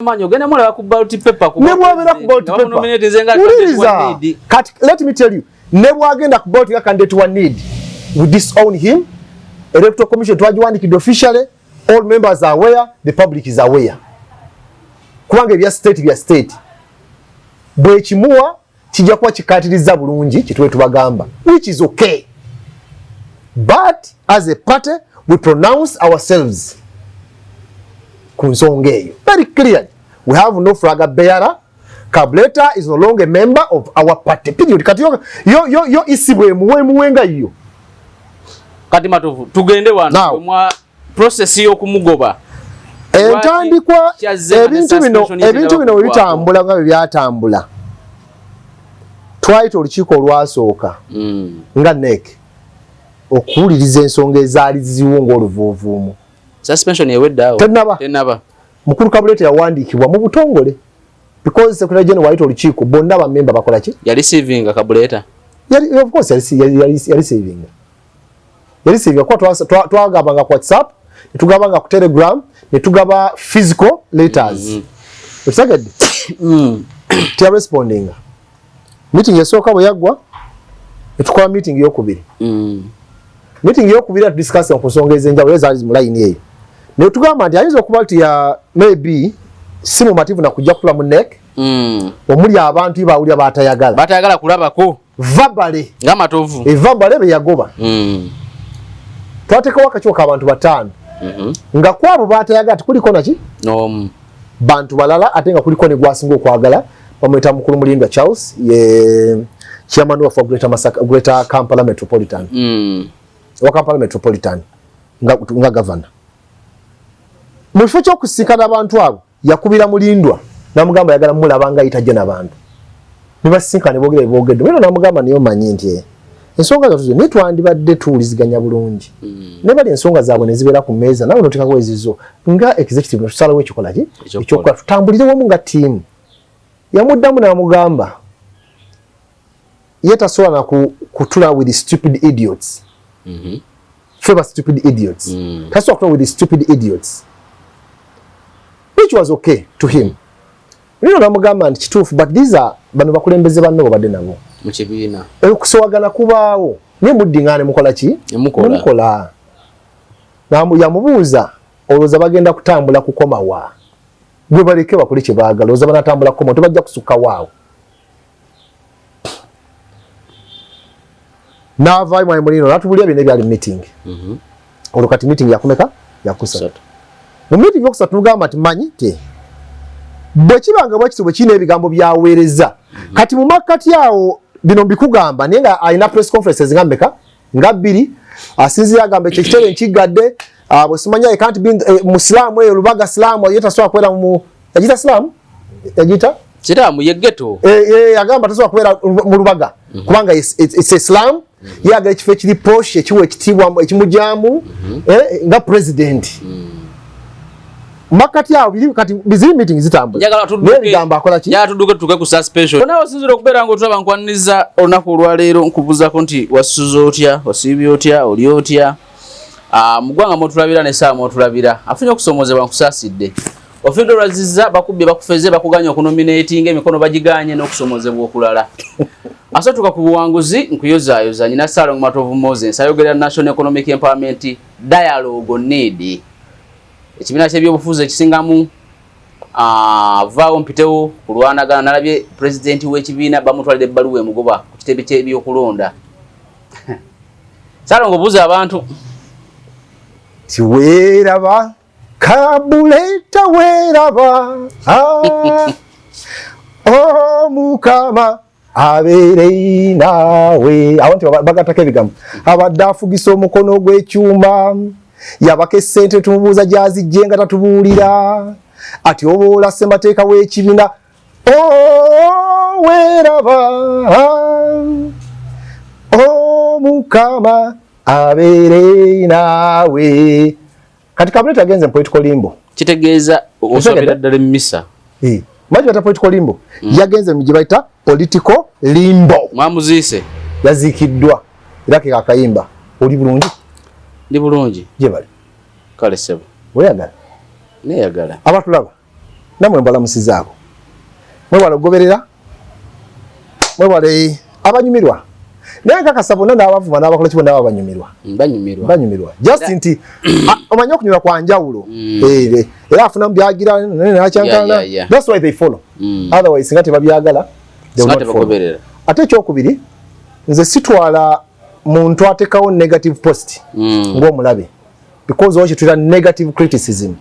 manyo gene mula ku ballot paper ku nebwabera ku ballot paper kat let me tell you nebwagenda ku ballot candidate one need we disown him. Electoral Commission twajiwandikidde officially, all members are aware, the public is aware. Kubanga bya state bwe kimuwa kijja kuba kikatiriza bulungi kitwe tubagamba, which is okay, but as a party we pronounce ourselves ku nsonga eyo very clearly. We have no flag bearer. Kabuleta is no longer a member of our party. Period. Kati yo isibwe muwenga yo kati matovu tugende wano mwa process yo kumugoba entandikwa ebintu bino bitambula nga byatambula twaita olukiiko olwasooka nga NEC okuwuliriza ensonga ezaali ziwunga oluvuuvuumu suspension eweddawo tenaba mukulu Kabuleta yawandiikibwa mu Butongole because Secretary General waita olukiiko bonna ba member bakola ki ya receiving Kabuleta of course ya receiving kwa twagabanga ku WhatsApp, netugabanga ku Telegram, netugaba physical letters. Usagedde? Tia responding. Meeting yasooka bwe yaggwa, netukola meeting yokubiri. Meeting yokubiri at discuss ku nsonga ezenjawulo ezaali mu line eyo. Netugamba nti ayinza okuba nti ya maybe simu mativu na kujja kula mu NEC. Omuli abantu bawulya batayagala kulabako. Vabale. Ngamatovu. Vabale be yagoba. Twateka wakachoka abantu batano. Nga kwabo batayaga kuliko naki? Bantu balala atenga kuliko ne gwasinga okwagala bamweta mukulu Mulindwa Charles ye chairman of Greater Kampala Metropolitan. Wa Kampala Metropolitan nga governor. Mufo kyo kusikana abantu abo yakubira Mulindwa namugamba yagala mulabanga itajje nabantu. Nibasinkane bogedde. Wena namugamba niyo manyi nti ensonga zatuze nitwandibadde tuwuliziganya bulungi. Ne bali ensonga zaabwe ne zibeera ku mmeeza nawe notekako ezizo nga executive nosalawo ekikola ki ekyokukola tutambulire wamu nga tiimu. Yamuddamu n'amugamba ye tasobola na kutula with stupid idiots. Favor stupid idiots. Tasobola kutula with stupid idiots, which was okay to him. Nino namugamba nti kituufu, but these are bano bakulembeze banno babadde nabo mu kibiina okusowagana kubaawo ne muddingane mukola ki mukola yamubuuza olowooza bagenda kutambula kukoma wa gwe baleke bakole kye baagala olowooza banatambula kukoma tebajja kusukka waawo n'avaayo Mwai Mulino natubulya byonna ebyali mu meeting olwo kati meeting yakumeka yakusatu mu meeting yokusatu tugamba nti manyi te bwe kibanga bwakiti bwe kina ebigambo byaweereza kati mu makati awo bino mbikugamba naye nga alina press conferences nga mmeka nga bbiri asinzira agamba ekyo ekitebe nkigadde bwe simanya can't be musiraamu eyo lubaga silaamu yetasobola kubeera mu yagita silaamu yagita silaamu yegeto agamba tasobola kubeera mu lubaga kubanga it's Islam yagala ekifo ekiri posh ekiwa ekitiibwa ekimujaamu nga president makati yao bili kati bizimi meeting zitambula njagala gamba akola ki tuduke tuke ku suspension ona wasinzira okubeera ngo tulaba nkwaniza olunaku olwaleero nkubuuzako nti wasuza otya wasiibye otya oli otya mugwanga motulabira ne saa motulabira afunye okusomozebwa nkusaasidde ofindo lwaziza bakubye bakufeze bakuganya okunominating emikono bagiganye n'okusomozebwa okulala asatuka ku buwanguzi nkuyozaayoza nyina Salong Matovu Moses ayogera National Economic Empowerment Dialogue need ekibiina ky'ebyobufuzi ekisingamu vaawo mpitewo kulwanagana nalabye pulezidenti w'ekibiina bamutwalira ebbaluwa emugoba ku kitebe ky'ebyokulonda Salong obuuza abantu tiweeraba Kabuleta weeraba Mukama abeere naawe abantu bagatako ebigambo abadde afugisa omukono gw'ekyuma yabake sente tumubuuza gyazijje nga tatubuulira ati oboola ssembateeka w'ekibiina weeraba Mukama abeere naawe kati Kabuleta agenze mu political limbo kitegeeza osabira ddala emmisa maji bata political limbo yagenze mu gibaita political limbo mwamuziise yaziikiddwa era ke kakayimba oli bulungi ndi bulungi je bali kale sebo oyagala neyagala abatulaba namwe mbala musizaako mwewala goberera mwewale abanyumirwa naye nkakasa bonna n'abavuma n'abakola kibona abanyumirwa banyumirwa just nti omanya okunyura kwa njawulo era afuna byagira n'akyankana that's why they follow otherwise singa tebabyagala ate ekyokubiri nze sitwala muntu atekawo negative post ng'omulabe because owo kitwira negative criticism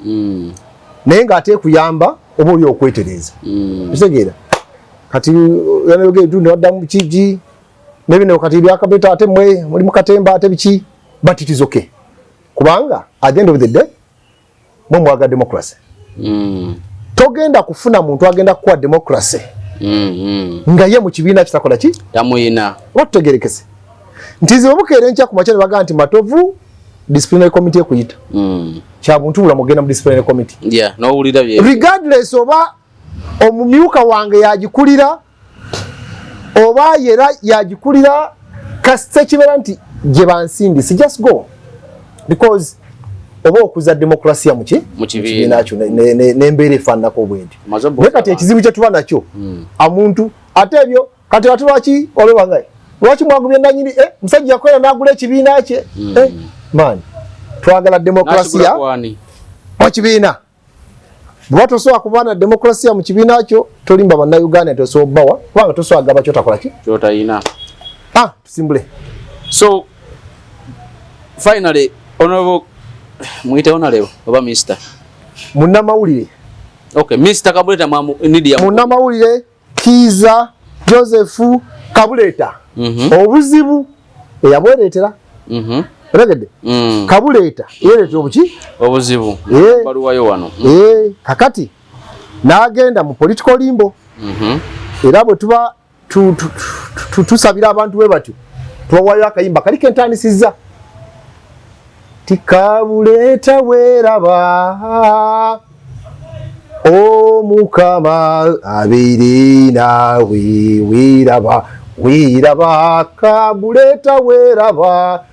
naye ng'ate kuyamba oba oli okwetereza kitegeera kati yanayogera newaddamu kigi nebino kati byakabeta ate mwe muri mukatemba ate biki but it is okay kubanga at the end of the day mwe mwaga democracy togenda kufuna muntu agenda kwa democracy nga ye mu kibiina kitakola ki tamuyina watutegerekese ntizi obukere ncha ku machane baga nti matovu disciplinary committee kuyita kya buntu bula mugenda mu disciplinary committee no ulira bye regardless oba omumyuka wange yagikulira oba yera yagikulira kasite kibera nti gye bansindi si just go because oba okuza demokrasia mu kibiina kyo n'embeera efaananako obwenti naye kati ekizibu kye tuba nakyo amuntu ate ebyo kati ate lwaki olwebangaye lwaki mwagubye nanyini musajja yakolera n'agula ekibiina kye maani twagala demokrasia mu kibiina bwe tosobola kuba na demokrasia mu kibiina kyo tolimba bannayuganda tosobola obbawa kubanga tosobola gaba kyotakola ki kyotayina tusimbule so finally honorable mwite honorable oba mister munnamawulire okay Mr. Kabuleta nidia munnamawulire Kiza Joseph Kabuleta obuzibu eyabweretera regede Kabuleta yeretera obuki obuzibu baluwayo wano kakati nagenda mu political limbo era bwe tuba tusabira abantu we batyo tuwayo akayimba kali kentanisiza Kabuleta weraba Mukama abiri nawe wiraba Kabuleta weraba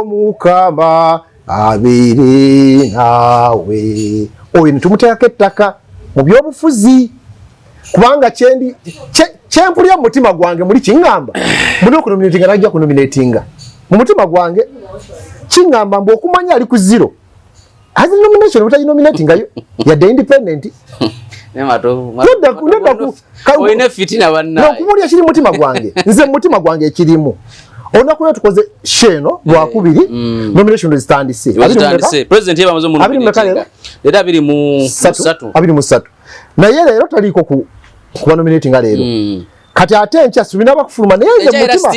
Mukama abiri nawe oyo nitumuteekako ettaka mu byobufuzi kubanga kyempulya mu mutima gwange muli kiŋŋamba muli okunominatinga najja kunominatinga mu mutima gwange kiŋŋamba mbu okumanya ali ku zero as nomination butaginominatingayo yadde independent nokumulya kiri mutima gwange nze mutima gwange ekirimu olunaku lwe tukoze sheno lwakubiri nomination zitandise president yabamaze mu nominating era 23 naye leero taliiko kuba nominating leero kati ate enkya subina bakufuluma naye nze mutima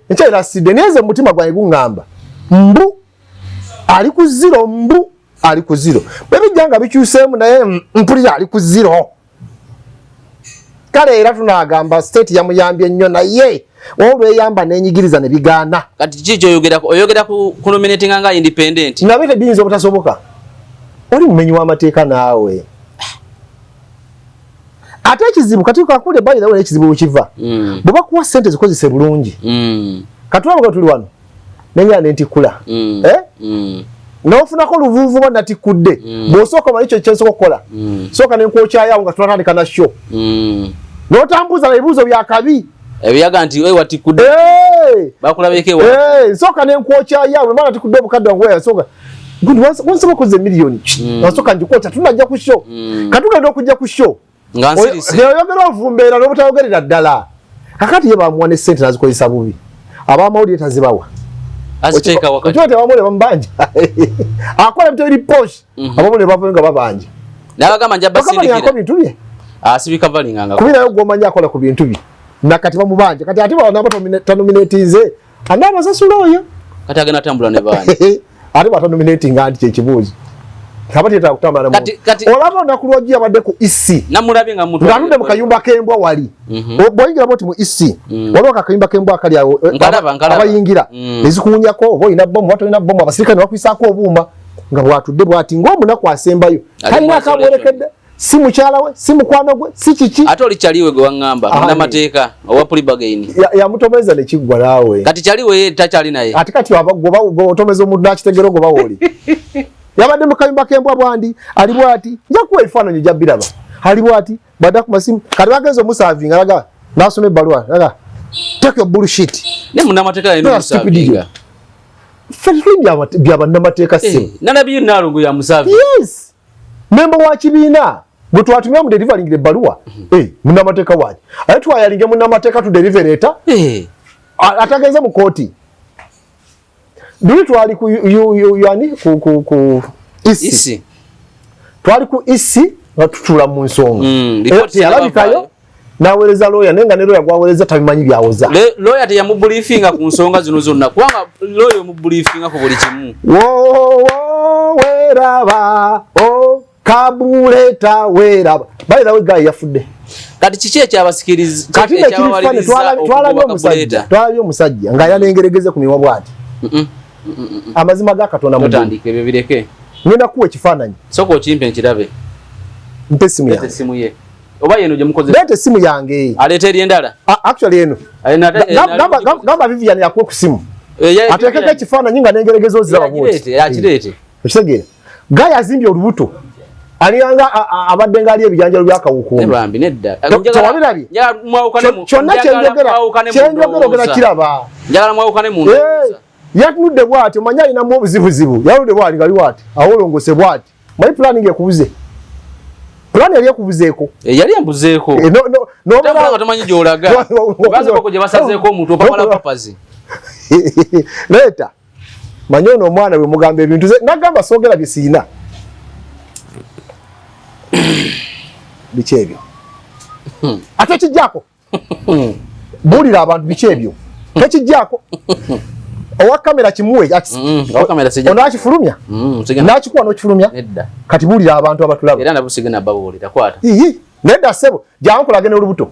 enkya erasidde naye nze mutima gwange guŋŋamba mbu ali ku zero ali ku zero bwe bijja nga bikyuseemu naye mpulira ali ku zero kale era tunagamba state yamuyambye nnyo naye olweyamba n'enyigiriza ne bigaana kati kiki oyogera ku nominating nga independent nabete biyinza obutasoboka oli mumenyi w'amateeka naawe ate ekizibu kati kakule bayira wala ekizibu ukiva bwe bakuwa sente zikozese bulungi katulaba tuli wano nenya nentikula n'ofunako oluvuuvu ba natikudde bw'osooka manyi kyo kyensooka okukola sooka nenkwokyayaawo nga tunatandika na sho n'otambuuza ebibuuzo byakabi ebiyaga nti watikudde bakulabeko ewa nsooka nenkwokyayaawo emana tikudde obukadde wange yasooka wansoba okoze miliyoni nasooka ngikwota tunajja ku sho katugenda okujja ku sho oyogera ovumbeera n'obutayogerera ddala kakati ye bamuwa ne sente nazikozesa bubi abamawulire tazibawa abamawulire bamubanja akola ebintu ebiri posh abamawulire bavayo nga babanja nabagamba bintu bye kubirayo gwomanya akola ku bintu bye nakati bamubanja kati ate banaba tanominatinze anabasasula oyo kati agenda atambula ne baani ate batanominatinga nti kyekibuuzo kabatieta kutambula na muntu olaba olunaku lw'ogi yabadde ku isi ng'atudde mu kayumba k'embwa wali bw'oyingira bwoti mu isi waliwo akayumba k'embwa akali awo abayingira nezikuwunyako oba olina bomu oba tolina bomu abasirikale ne bakwisaako obuuma nga bw'atudde bw'ati ng'omunaku asembayo talina akamwerekedde si mukyala we si mukwano gwe si kiki ate oli kyaliwe gwe waŋŋamba munnamateeka owa pulibagaini yamutomeza ne kiggwa naawe kati kyaliwe ye takyali naye ate kati otomeza omuntu n'akitegera ogoba wooli yabadde mu kayumba k'embwa bwandi ali bwati nja kuwa ebifaananyi ojja biraba ali bwati badda ku masimu kati bagenze omusaavinga alaga n'asoma ebbaluwa alaga take your bullshit ne munnamateeka alina omusaavinga byabannamateeka ssebo nalabye naalongo ya musaavi yes memba wa kibiina bwe twatumya mu deliveringire ebbaluwa munnamateeka wange ate twayalinge munnamateeka tu delivereta atagenze mu kooti duli twali ku isi twali ku isi nga tutula mu nsonga yalabikayo naweereza lawyer naye nga ne lawyer gwaweereza tabimanyi byawoza lawyer teyamubriefinga ku nsonga zino zonna kubanga lawyer omubriefinga ku buli kimu weeraba Kabuleta weeraba by the way guy yafudde kati kiki ekyabasikiriza kati twalabye omusajja nga yalengeregeze ku miwa bwati amazima ga Katonda mutandike ebyo bireke ngenda kuwa ekifaananyi soko okimpe nkirabe mpe simu ye oba yeno gye mukoze lete simu yange aleta eri endala actually eno gamba Vivian yakuwe ku simu atekeko ekifaananyi nga nengeregezo ziraba bwoti akirete okitegeera gaya azimbye olubuto aliyanga abadde nga ali ebijanjalo byakawukuumi nebambi nedda tewabirabye kyonna kyenjogera ogera kiraba njagala mwawukane mu yatunudde bwati omanyi alinamu obuzibuzibu yaludde bwati ngali bwati awolongose bwati manyi planning ekubuze plan yali ekubuzeeko yali embuzeeko nobanga tomanyi gyolaga bazako gye basazeeko omuntu opapala papazi leeta manyi ono omwana bwe mugamba ebintu nagamba soogera bye siina biki ebyo ate kijjaako buulira abantu biki ebyo tekijjaako owa kamera kimuwe onakifulumya nakikuwa nokifulumya kati buulira abantu abatulaba nedda ssebo jankulage n'olubuto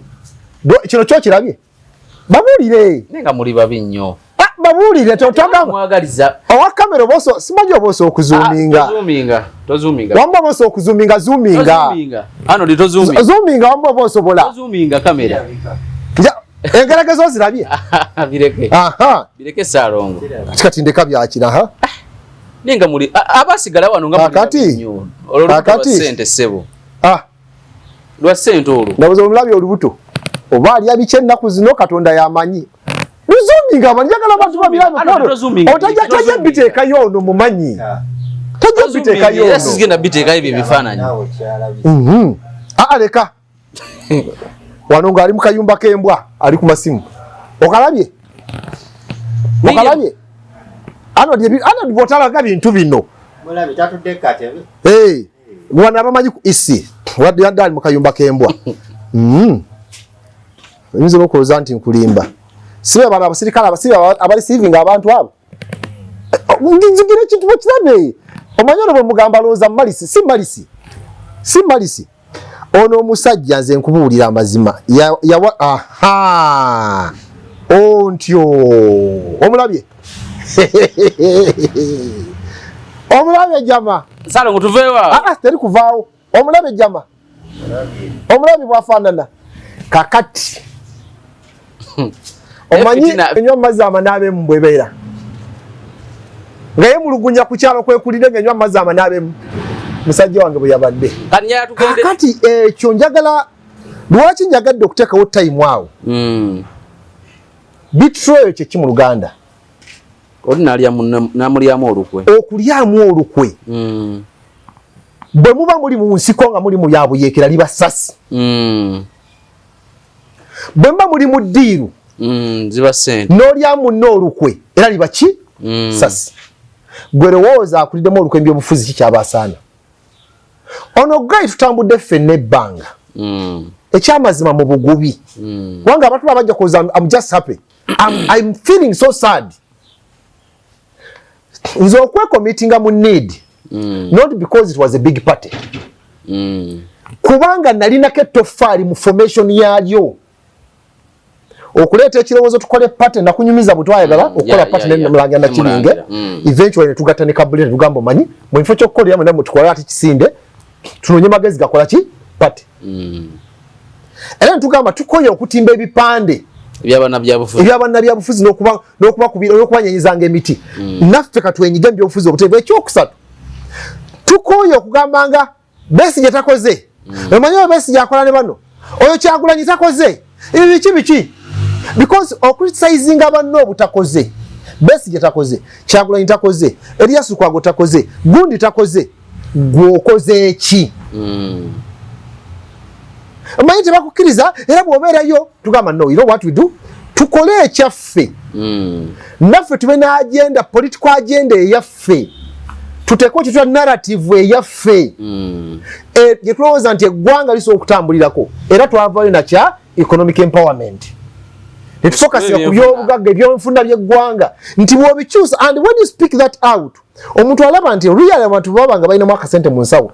kino kyo kirabye babuulire babuulire owa kamera oba simanyi oba osobola okuzuuminga wamba oba osobola okuzuuminga zuuminga wamba oba osobola engeragezo zirabye bireke Saalongo kati ndeka byakira nenga muri abasigala wano nga kakati sente sebo lwa sente olwo nabuze omulabye olubuto oba ali abiche ennaku zino Katonda yamanyi luzuminga abanjagala abantu babiramu otajja biteekayo ono mumanyi tajja biteekayo ono sigenda biteekayo ebyo ebifaananyi leka wano nga ali mu kayumba k'embwa ali ku masimu okalabye ano bwotalaga bintu bino wana abamanyi ku isi wadde ali mu kayumba k'embwa oyinza okulowooza nti nkulimba sibe bano abasirikale abarisiivinga abantu abo ngizigira ekintu bwekirabe omanyi ono bwe mugamba alowooza malisi si malisi ono omusajja nze nkubuulira amazima ontyo omulabye omulabye jama Saalongo tuveewa teri kuvaawo omulabye jama omulabye bwafaanana kakati omanyi enywa amazzi amanaabemu bwebeera nga yemulugunya ku kyalo kwekulire nga enywa amazzi amanaabemu musajja wange bwe yabadde kati ekyo njagala lwaki njagadde okuteekawo time awo betrayal kyeki mu Luganda namulyamu olukwe okulyamu olukwe bwe muba muli mu nsiko nga muli mu yabuyeekera liba sasi bwe muba muli mu ddiiru ziba sente n'olyamu n'olukwe era liba ki sasi gwe lowooza akuliddemu olukwe mbyobufuzi kikyabasaana ono gai tutambudde ffenna ebbanga ekyamazima mu bugubi kubanga abantu bajja kuza I'm just happy I'm feeling so sad nze okwekomitinga mu need not because it was a big party kubanga nalinako ettoffaali mu formation yalyo okuleeta ekirowoozo tukole party nakunyumiza bwe twayagala okukola party Mulangira na Kiringe eventually ne tugatta ne Kabuleta tugamba manyi mu kifo ky'okukolera mwena mutukola ati kisinde tunonye magezi gakola ki party era ntugamba tukoye okutimba ebipande ebyabana byabufuzi n'okubanyenyezanga emiti naffe katwenyiga ebyobufuzi obuteevu ekyokusatu tukoyo kugambanga Besigye takoze omanyi Besigye akola ne bano oyo Kyagulanyi takoze ibi biki because criticizing abanno obutakoze Besigye takoze Kyagulanyi takoze Elias Lukwago takoze Gundi takoze gwokoze eki omanyi tebakukiriza era bw'obeerayo tugamba no you know what we do tukole ekyaffe naffe tube na agenda political agenda eyaffe tuteeko kitwa narrative eyaffe gye tulowooza nti eggwanga lisobola okutambulirako era twavaayo nakya economic empowerment netusokasira ku byobugagga ebyonfuna by'eggwanga nti bw'obikyusa and when you speak that out omuntu alaba nti really abantu baba nga balinamu akasente mu nsawo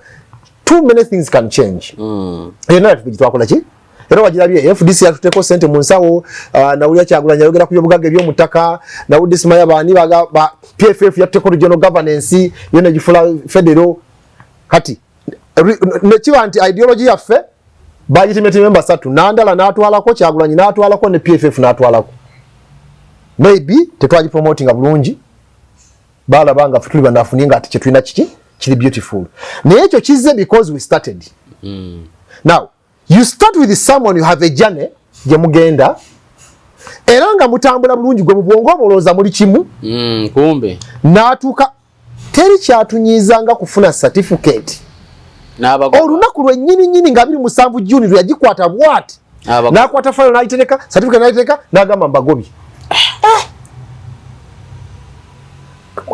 too many things can change eyo narrative gitwakola ki era wagirabye FDC yatuteeko sente mu nsawo nawulira Kyagulanyi ayogera ku byobugagga eby'omutaka nawudde Simaya baani ba PFF yatuteeko regional governance yona gifula federal kati nekiba nti ideology yaffe bagitimete member 3 Nandala n'atwalako Kyagulanyi n'atwalako ne PFF n'atwalako maybe tetwaji promoting bulungi balabanga futuli banafuninga ati kyetulina kiri beautiful naye ekyo kizze because we started now you start with someone you have a journey gye mugenda era nga mutambula bulungi gwe mu bwongo bolooza muli kimu kumbe n'atuuka teri kyatunyiizanga kufuna certificate olunaku lwennyini nga 27 June lwe yagikwata bwati n'akwata file n'agitereka certificate n'agitereka n'agamba Mbagobye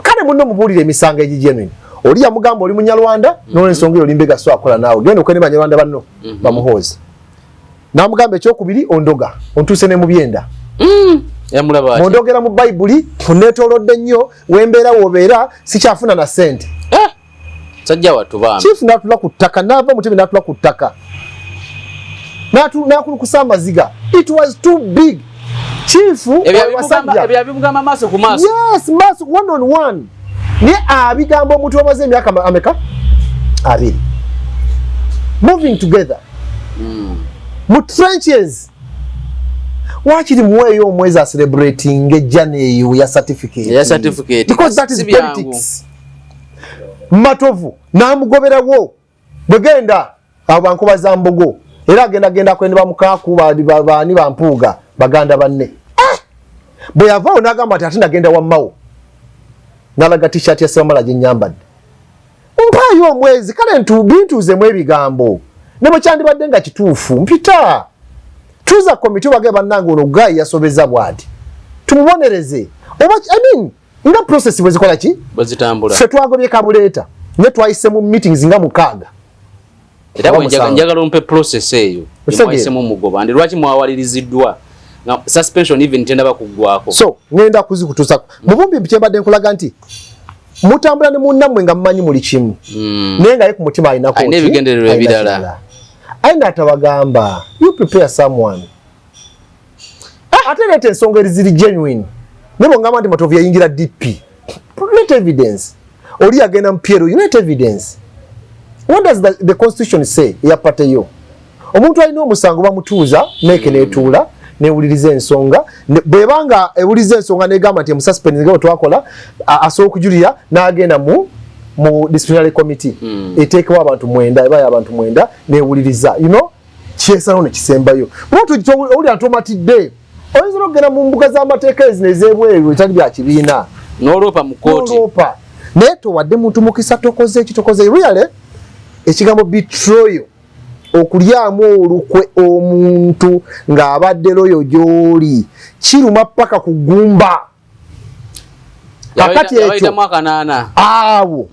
kale munno mubuulire emisango egigyenyini oli yamugamba oli Munyarwanda n'olwensonga oli Mbega so akola naawe genda okene Banyarwanda banno bamuhooze n'amugamba ekyokubiri ondoga ontuuse ne mu byenda mondogera mu Bayibuli oneetoolodde nnyo wembeera woobeera sikyafuna na ssente sajja watu bambi chief n'atula ku ttaka n'ava mu tebe n'atula ku ttaka n'akulukusa amaziga it was too big chief ebyabimugamba maaso ku maaso yes maaso one on one ni abigamba omuntu omaze emyaka ameka 2 moving together mu trenches wakiri muweeyo omwezi celebrating ejjana eyo ya certificate because that is politics matovu n'amugoberawo bwegenda abankuba za mbogo era agenda kwenda bamukaaku baani bampuuga baganda banne bwe yavaawo n'agamba ati ate nagenda wammawo n'alaga t-shirt ya Ssemala gye nnyambadde mpaayo omwezi kale bintuuzemu ebigambo ne bwe kyandibadde nga kituufu mpita tuuza komiti obage bannange ono Guy yasobeza bw'ati tumubonereze oba nga process bwezikola ki bwezitambula ffe twagobye Kabuleta ne twayise mu meetings nga 6 era njagala ompe process eyo mwayise mu mugoba ndi lwaki mwawaliriziddwa na suspension even tendaba kuggwako so ngenda kuzikutuusa mubumbi mpikyembadde nkulaga nti mutambula ne munnammwe nga mumanyi muli kimu naye nga ye ku mutima alinako ebigendererwa ebirala ayina atabagamba you prepare someone ate leeta ensonga eziri genuine ne bw'ongamba nti Matovu yayingira DP let evidence oli agenda mu Piero you let evidence what does the constitution say yapateyo omuntu alina omusango bamutuuza neeke neetuula newuliriza ensonga bwebanga ewuliriza ensonga negamba nti emususpend nga twakola asobola okujulira n'agenda mu disciplinary committee eteekewo abantu 9 ebayo abantu 9 newuliriza you know kyesalawo nekisembayo owulira ntomatidde oyinza okugenda mu mbuga z'amateeka ezino ez'ebweru etali bya kibiina n'oloopa mu kooti naye towadde muntu mukisa tokoze ekitokoze really ekigambo betrayal okulyamu olukwe omuntu ng'abadde loyo gy'oli kiruma paka kugumba kakati ekyo awo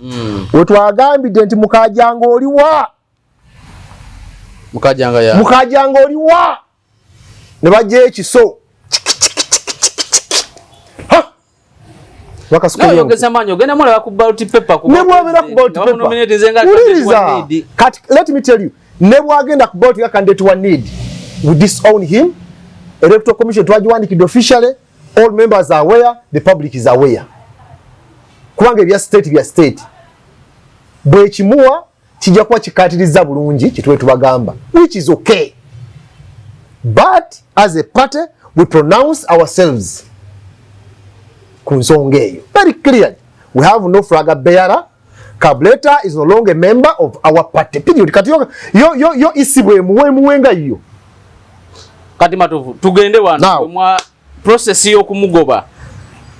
wetwagambidde nti mukajanga oliwa mukajanga oliwa ne bajja ekiso let me tell you never agenda ku ballot candidate one need we disown him electoral commission twajiwandikidde officially all members are aware the public is aware kubanga ebya state bwe kimuwa kijja kuba kikatiriza bulungi kitwe tubagamba which is okay but as a party we pronounce ourselves ku nsonga eyo very clearly we have no flag bearer Kabuleta is no longer a member of our party. Period. Kati yo isibwe muwenga iyo. Kati matovu tugende wano mwa process yo kumugoba.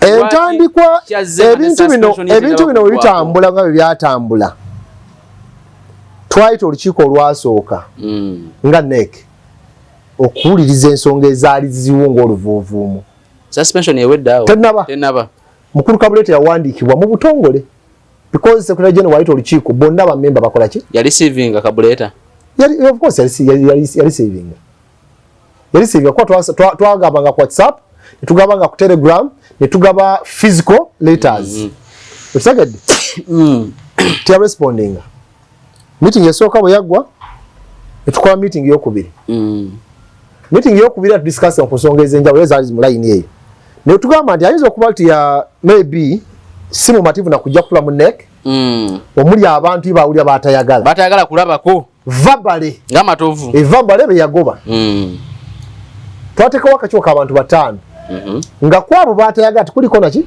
Entandikwa ebintu bino bitambula nga byatambula. Twaito olukiiko olwasooka nga NEC okuwuliriza ensonga ezaali ziwunga oluvuuvuumu. Suspension yeweddawo tenaba mukulu Kabuleta yawandiikibwa mu Butongole because Secretary General waito olukiiko bonna ba member bakola ki yali receiving Kabuleta of course yali receiving kwa twagabanga ku WhatsApp netugabanga ku Telegram netugaba physical letters usagade tia responding meeting yasooka bwe yaggwa etukola meeting yokubiri meeting yokubiri at discuss ku nsonga ezenjawulo ezaali mu line eyo ne tugamba nti ayinza okuba nti ya maybe simu mativu na kujja kula mu NEC omuli abantu ibawulya batayagala kulabako vabale nga matovu vabale be yagoba twateka wakachoka abantu batano nga kwabo batayagala kuliko naki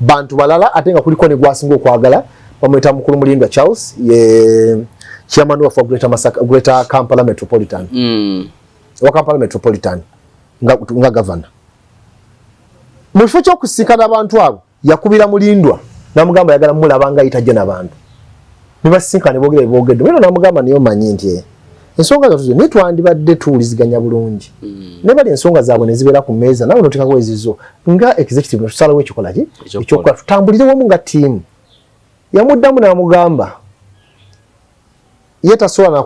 bantu balala atenga kuliko ne gwasinga okwagala bamweta mukulu mulindwa Charles ye chairman of Greater Kampala Metropolitan wa Kampala Metropolitan nga governor mufo kyo kusikana abantu abo yakubira mulindwa namugamba yagala mulabanga itaje nabantu nibasinkane bogedde bino namugamba niyo manyi nti ensonga zatuze nitwandibadde tuuliziganya bulungi ne bali ensonga zaabwe nezibera ku meza nawe notekako ezizo nga executive no tusalawo ekikola ki ekyokukola tutambulire wamu nga team yamuddamu namugamba yetasobola na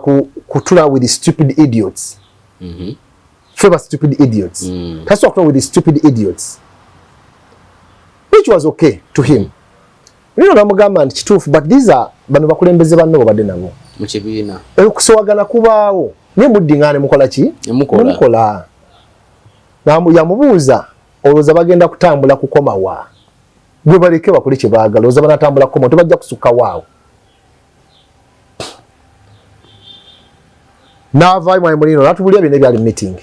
kutula with the stupid idiots favor stupid idiots tasobola kutula with the stupid idiots which was okay to him. Nino namugamba nti kituufu but these are bano bakulembeze banno badde nabo mu kibiina okusowagana kubaawo ne muddingane mukola ki mukola yamubuuza olowooza bagenda kutambula kukoma wa gwe baleke bakole kye baagala olowooza banatambula kukoma tebajja kusukka waawo n'avaayo mwayimulino natubulya byonna ebyali meeting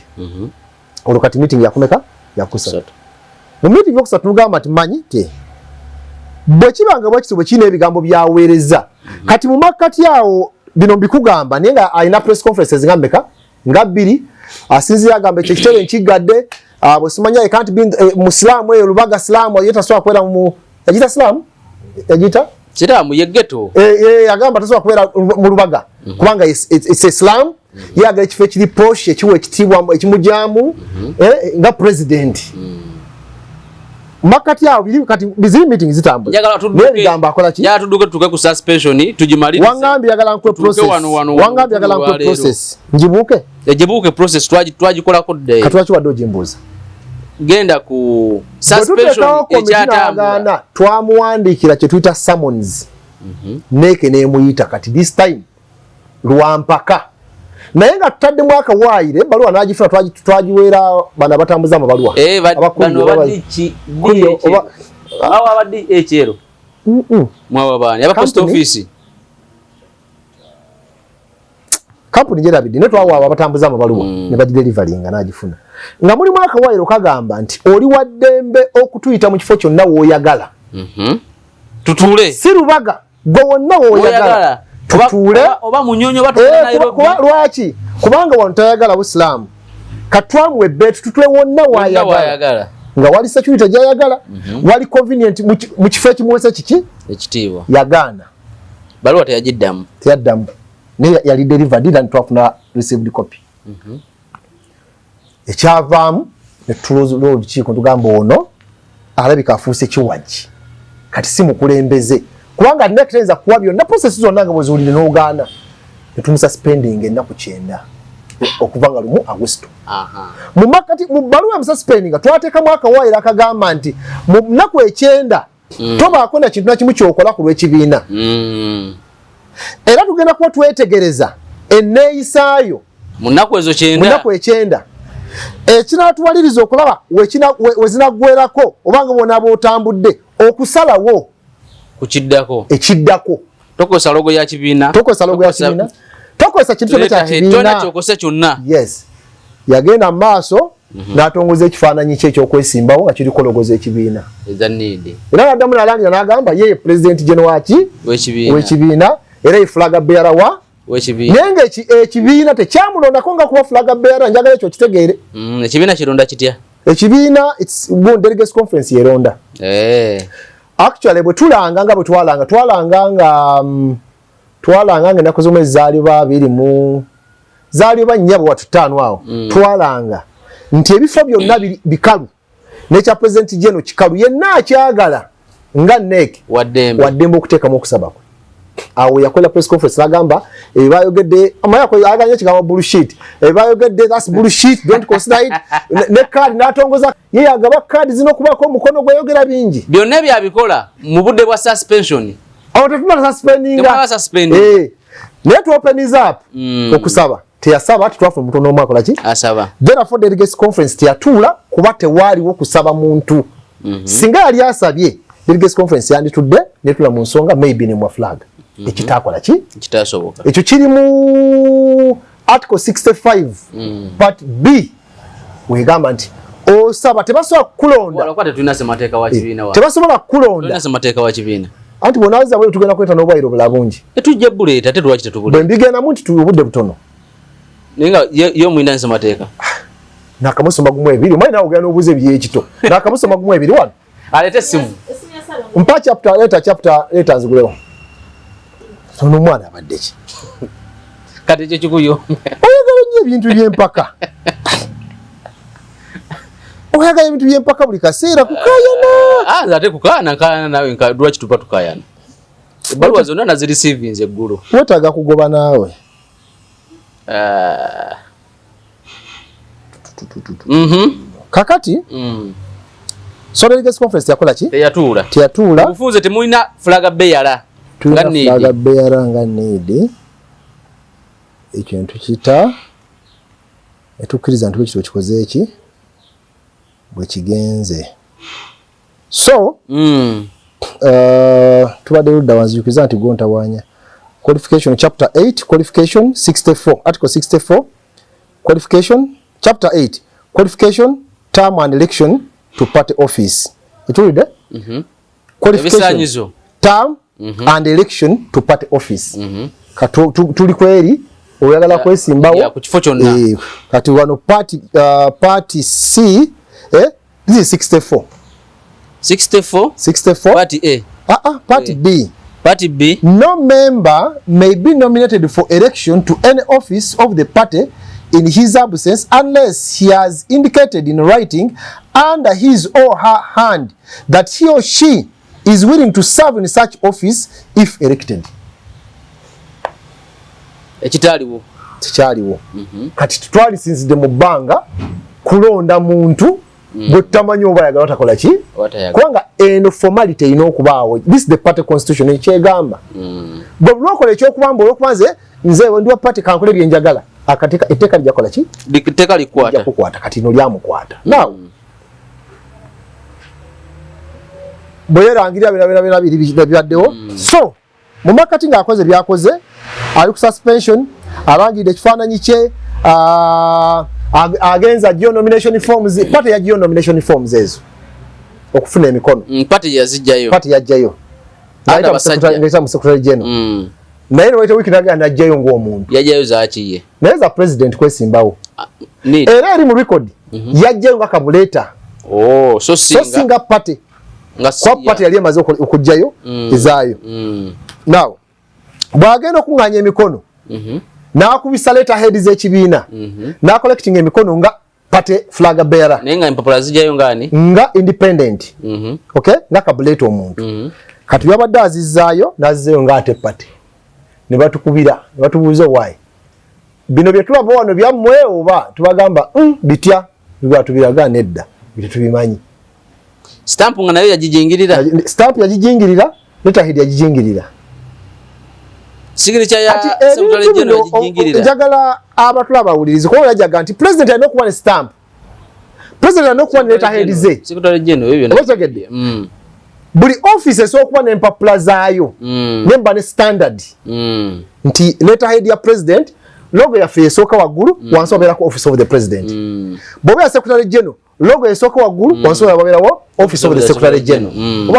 olwo kati meeting yakumeka yakusatu mu meeting yokusatu tugamba nti manyi te bwe kibanga bwekityo bwe kiina ebigambo byaweereza kati mu makkati awo bino mbikugamba naye nga alina press conferences nga mmeka nga bbiri asinzira agamba ekyo kitebe nkigadde bwe simanya I can't be musiraamu eyo lubaga silaamu yetasobola kubeera mu yagita silaamu yagita kiraamu yeggeto agamba tasobola kubeera mu lubaga kubanga it's Islam yagala ekifo ekiri posh ekiwa ekitiibwa ekimujaamu nga president makati yao bili kati bizi meeting zitambula yagala gamba akola ki ya tuduke tuke ku suspension tujimalirize wangambi yagala nkwe process wangambi yagala nkwe process njibuke ejibuke process twagikola ko day katwachi waddo jimbuza genda ku suspension ekyatambula twamuwandikira kye tuyita summons neke ne muyita kati this time Lwampaka naye nga tutadde mwaka waayire baluwa n'agifuna twagiweera bana batambuza amabaluwa bano badichi awa badi echero mwa bana yaba post office company jera bidi netwa awa batambuza amabaluwa ne badi deliveringa n'agifuna nga muri mwaka waayire okagamba nti oli waddembe okutuyita mu kifo kyonna w'oyagala tutule si Lubaga gwe wonna w'oyagala tutule oba munyonyo batuna Nairobi lwaki kubanga wantayagala Buislamu katwamu ebbetu tutule wonna wayagala nga wali security jayagala wali convenient mu kifo kimuwesa kiki ekitiibwa yagaana baluwa teyagiddamu ne yali delivered and twafuna received copy ekyavaamu netulooza olukiiko tugamba ono alabika afuuse kiwaji kati si mukulembeze kubanga nekenza kuwa byonna process zonna nga bweziwulire n'ogaana netumusa spending ennaku 9 okuvanga lumu August mu makati mu baluwa ya mususpending twateeka mwaka waayira akagamba nti mu nnaku 9 tobaako na kintu nakimu kyokola ku lw'ekibiina era tugenda kuba twetegereza enneeyisaayo mu nnaku ezo 9 ekinaatuwaliriza okulaba wezinaggwerako obanga bonaaba otambudde okusalawo ekiddako tokozesa logo ya kibiina tokozesa kintu kyonna kya kibiina kyokose kyonna yes yagenda maaso n'atongoza ekifaananyi kye ekyokwesimbawo nga kiriko logoza ekibiina era naddamu n'alangira n'agamba ye president general w'ekibiina era ye flag bearer wa naye nga ekibiina tekyamulondako nga kuba flag bearer. Njagala ekyo kitegeere. Ekibiina kironda kitya? Ekibiina delegates conference yeronda. Actually bwe tulanga nga bwe twalanga nga ennaku z'omwezi zaaliba 2 zaaliba 4 bwe watu 5 awo twalanga nti ebifo byonna bikalu n'ekya president general kikalu yenna akyagala nga NEC waddembe okuteekamu okusaba kwe. Awo yakola press conference n'agamba ebayogedde aganye ekigambo bullshit ebayogedde that's bullshit don't consider it ne card n'atongoza ye yagaba card zino kubako omukono gweyogera bingi byonna byabikola mu budde bwa suspension. Awo tetuna suspending naye tu opens up okusaba teyasaba tetwafuna omuntu n'omu akola ki asaba. Therefore delegates conference teyatuula kuba tewaaliwo kusaba muntu singa yali asabye delegates conference yanditudde netula mu nsonga maybe ne mwa flag ekitakola ki kitasoboka. Ekyo kiri mu article 65 part B wegamba nti osaba tebasobola kukulonda wala kwate tulina semateeka wa kibiina wa tebasobola kukulonda tulina semateeka wa kibiina anti bonaza bwe tugenda kweta n'obwayiro bulabungi etujje buleta tetulwaki tetubule bwembigenda mu nti tubudde butono nenga yo mwina nsemateeka nakamusoma gumu 2 mwina nawe ogenda obuze byekito nakamusoma gumu 2 wano alete simu mpa chapter letters gulewo sono mwana abadde ki kati ekyo kikuyo oyagala nnyo ebintu by'empaka oyagala ebintu by'empaka buli kaseera kukayana ate kukayana nawe nkadula kitupa tukayana ebbaluwa zonna nazireceive nze eggulu wetaaga kugoba naawe kakati so delegates conference yakola ki teyatuula bufunze temulina flag bearer nga bearer nga need ekintu kita etukkiriza nti ekiro kikoze eki bwe kigenze so tubadde ludda wanzijukiriza nti gontawanya qualification chapter 8 qualification 64 article 64 qualification chapter 8 qualification term and election to party office etulide qualification term and election to party office tuli kweri oyagala kwesimbawo ku kifo kyonna kati wano party C this is 64 party A party B. Party B. No member may be nominated for election to any office of the party in his absence unless he has indicated in writing under his or her hand that he or she is willing to serve in such office if elected. Ekitaliwo. Kikyaliwo. Kati twalisinzidde mu bbanga kulonda muntu bwetamanyi oba yagala watakola ki kubanga eno formality erina okubaawo. This is the party constitution ekyegamba bwe bulwakola ekyokubamba olwokubanze nze ndiwa party kankole byenjagala akateeka etteeka lijakola ki etteeka likwata kukwata kati no lyamukwata now bwe yerangira birabira byaddewo so mu makati ng'akoze byakoze ali ku suspension alangidde ekifaananyi kye agenza gyo nomination forms party ya gyo nomination forms ezo okufuna emikono party yajjayo ngaita mu secretary general naye lwaita wiki naga najjayo ng'omuntu yajjayo zaaki ye naye za president kwesimbawo era eri mu record yajjayo nga Kabuleta so singa party kwa party yali emaze okujjayo ezaayo now bwagenda okuŋŋaanya emikono n'akubisa letterhead z'ekibiina n'acollecting emikono nga party flag bearer naye nga empapula zijjayo ngaani nga independent okay nga Kabuleta omuntu kati byabadde azizzaayo n'azizzayo nga ate party ne batukubira ne batubuuza why bino bye tulaba wano byammwe oba tubagamba bitya bibatubiraga nedda bitubimanyi stamp nga nayo yagijingirira stamp yagijingirira letterhead yagijingirira sigiricha ya secretary general yagijingirira njagala abatula bawulirize ko yajaga nti president alina okuba ne stamp president alina okuba ne letterhead ze secretary general ebyo obategedde buli office esokuba n'empapula zaayo nemba ne standard nti letterhead ya president logo ya esooka waggulu wansi wabeerako office of the president bw'oba ya secretary general logo esooka waggulu wansi wabeerawo office of the secretary general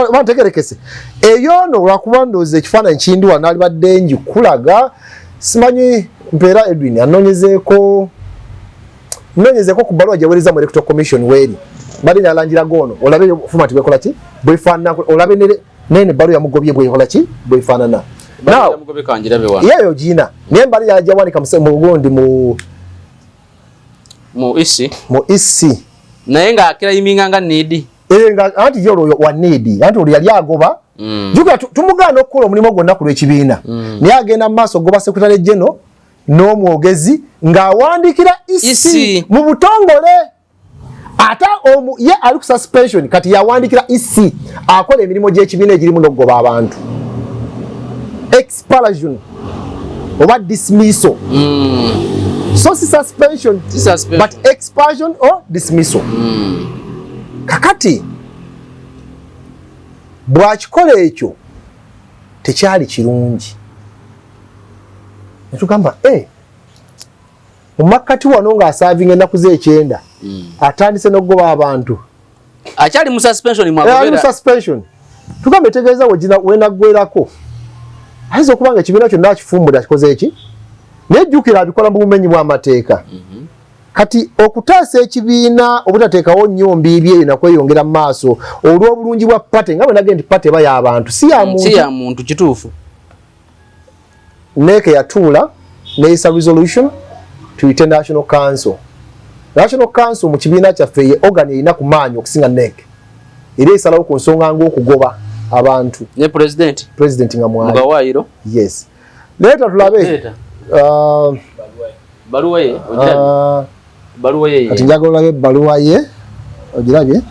oba ntegerekese eyo no lwakuba ndowooza ekifaananyi kindi wano alibadde njikulaga simanyi mpeera Edwin anoonyezeeko ku bbaluwa gyeweereza mu electoral commission weeri bali nalangira goono olabe format bwekola ki bwefaanana olabe nene bbaluwa ya Mugobye bwekola ki bwefaanana yeyo giina naye mbali yajawanika mu gundi mu isi naye ng'akira yiminganga needi anti yo olwo wa needi anti olwo yali agoba juga tumugaana okukola omulimu gwonna ku lw'ekibiina naye agenda mu maaso goba secretary general n'omwogezi ng'awandiikira isi mu butongole ate ye ali ku suspension kati yawandiikira isi akola emirimu gy'ekibiina egirimu n'okugoba abantu expulsion oba dismissal so si suspension but expulsion or dismissal kakati bw'akikola ekyo tekyali kirungi netugamba mu makkati wano ng'asaavinga ennaku z'ekyenda atandise n'okugoba abantu akyali mu suspension suspension tugambe tegeeza wenaggwerako ayinza okuba nga ekibiina kyonna akifumbula akikoze eki naye jjukira abikola mu bumenyi bw'amateeka kati okutaasa ekibiina obutateekawo nnyo mbiibi eyo nakweyongera mu maaso olw'obulungi bwa pate nga bwe nagenda nti pate eba y'abantu si ya muntu kituufu neeke yatuula neyisa resolution tuyite national council mu kibiina kyaffe ye organ erina ku maanyi okusinga neeke era esalawo ku nsonga ng'okugoba abantu ne president nga mwali Mugawayiro yes leeta tulabe baluwa ye kati njagala olabe ebbaluwa ye ogirabye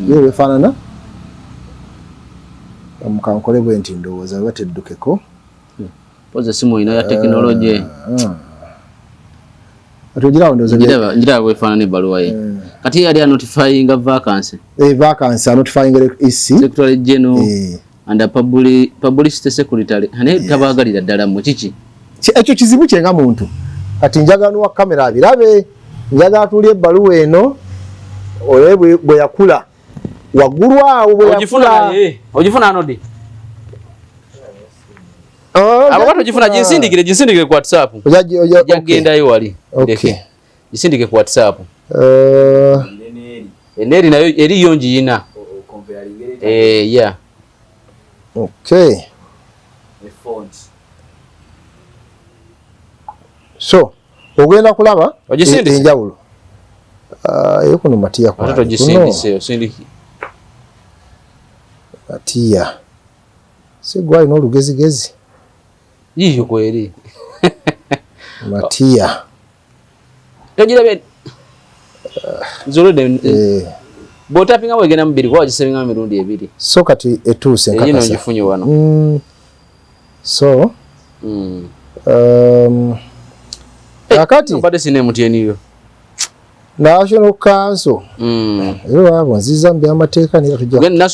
ye wefaanana kankole bwe nti ndowooza weba teddukeko poza simu ina ya teknology ati ogirawo ndowooza njira wefaanana ebbaluwa ye kati yali notifying vacancy vacancy notifying isi secretary general and publicity secretary hane tabagalira ddala mu kiki ekyo kizibu kyenga muntu kati njagala nuwa kamera abirabe njagala tuli ebbaluwa eno olwe bwe yakula waggulu awo bwe yakula ogifuna anodi abakati ogifuna ginsindikire ku WhatsApp jagendayo wali gisindike ku WhatsApp eneri nayo eriyo njiyina yeah okay so ogenda kulaba enjawulo eyo kuno matiya matiya sigwali n'olugezigezi yiyo kweri matiya tojirabe zolode botapinga wegena mubiri kwa gisebinga mirundi ebiri so kati etuuse nkakasa yino njifunye wano so kakati mpate sine mutieniyo National Council ero abo nziza mbi amateeka nira tujja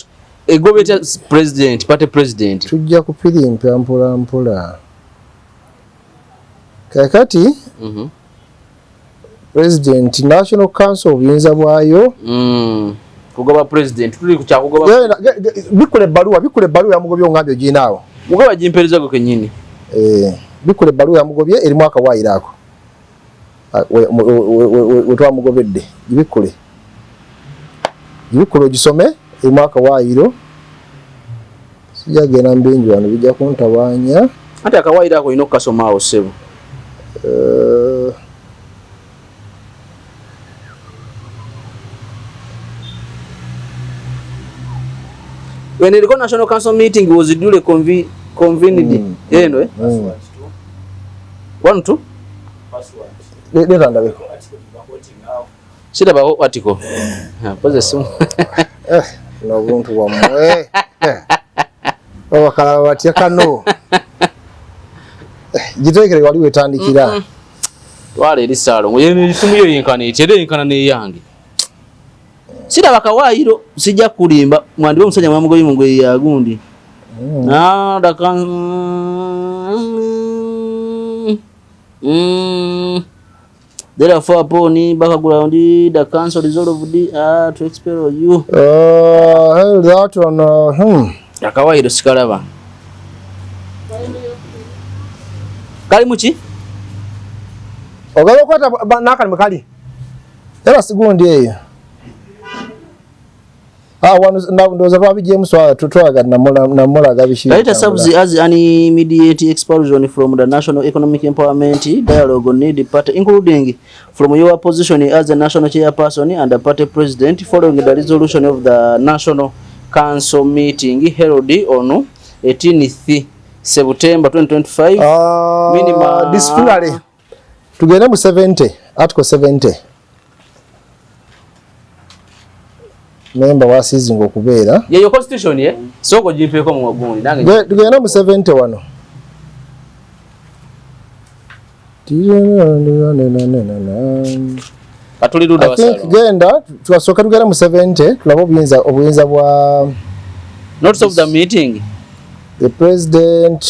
egobeta president pate president tujja kupirimpa mpola kakati president National Council obuyinza bwayo kugoba president tuli ku kyakugoba bikule baluwa ya Mugobye ngambye ginaawo mugoba jimpereza go kenyini bikule baluwa ya Mugobye eri mwaka waayirako wetwa Mugobedde bikule gisome eri mwaka waayiro sijagenda mbingi wano bijja kuntabanya ate akawaayirako ino kasomaawo sebo when the National Council meeting was duly convened, one, two? Sit about article. Possession. No room to one way. Oh, Karawatiakano. You take it what you turn the killer. What it is, Sarah. When you incarnate young. Sida bakawairo sijja kulimba mwandiwe musajja Bamugobye mugwe ya gundi daka Therefore, upon background, the council resolved to expel you. That one. Akawaii sikalaba. Kali muchi? Ogalo kwata nakali mukali. Era sigundi eyo. Wanu ndoza babi James wa tutwaga namola gabishi. Later serves as an immediate expulsion from the National Economic Empowerment Dialogue Need Party, including from your position as a national chairperson and the party president, following the resolution of the National Council meeting held on 18th September 2025. Minimum disciplinary. Tugenda mu 70, article 70. Member wa season okubeera. Your constitution ye? Soko jipe ko mu gundi nange. Tugenda mu 70 wano. Atuli duda wasalo. I think genda twasoka tugenda mu 70 tulabo obuyinza bwa notice of the meeting. The president,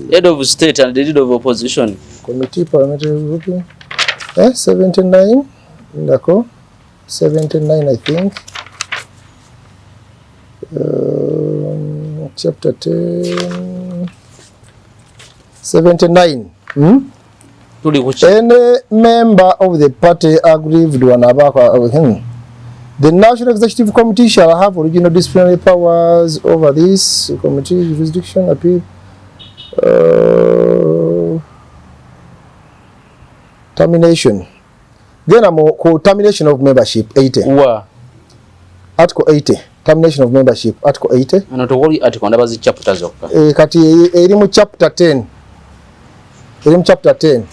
head of state and the leader of opposition. Committee parliamentary grouping. 79. Ndako. 79 I think. Chapter 10. 79. Any member of the party aggrieved one about him. The National Executive Committee shall have original disciplinary powers over this committee jurisdiction appeal. Termination. Then termination of membership 80. Wow. Article 80. Termination of membership Article 80. And to worry article ndabazi chapter zokka. Kati eri mu chapter 10. Eri mu chapter 10.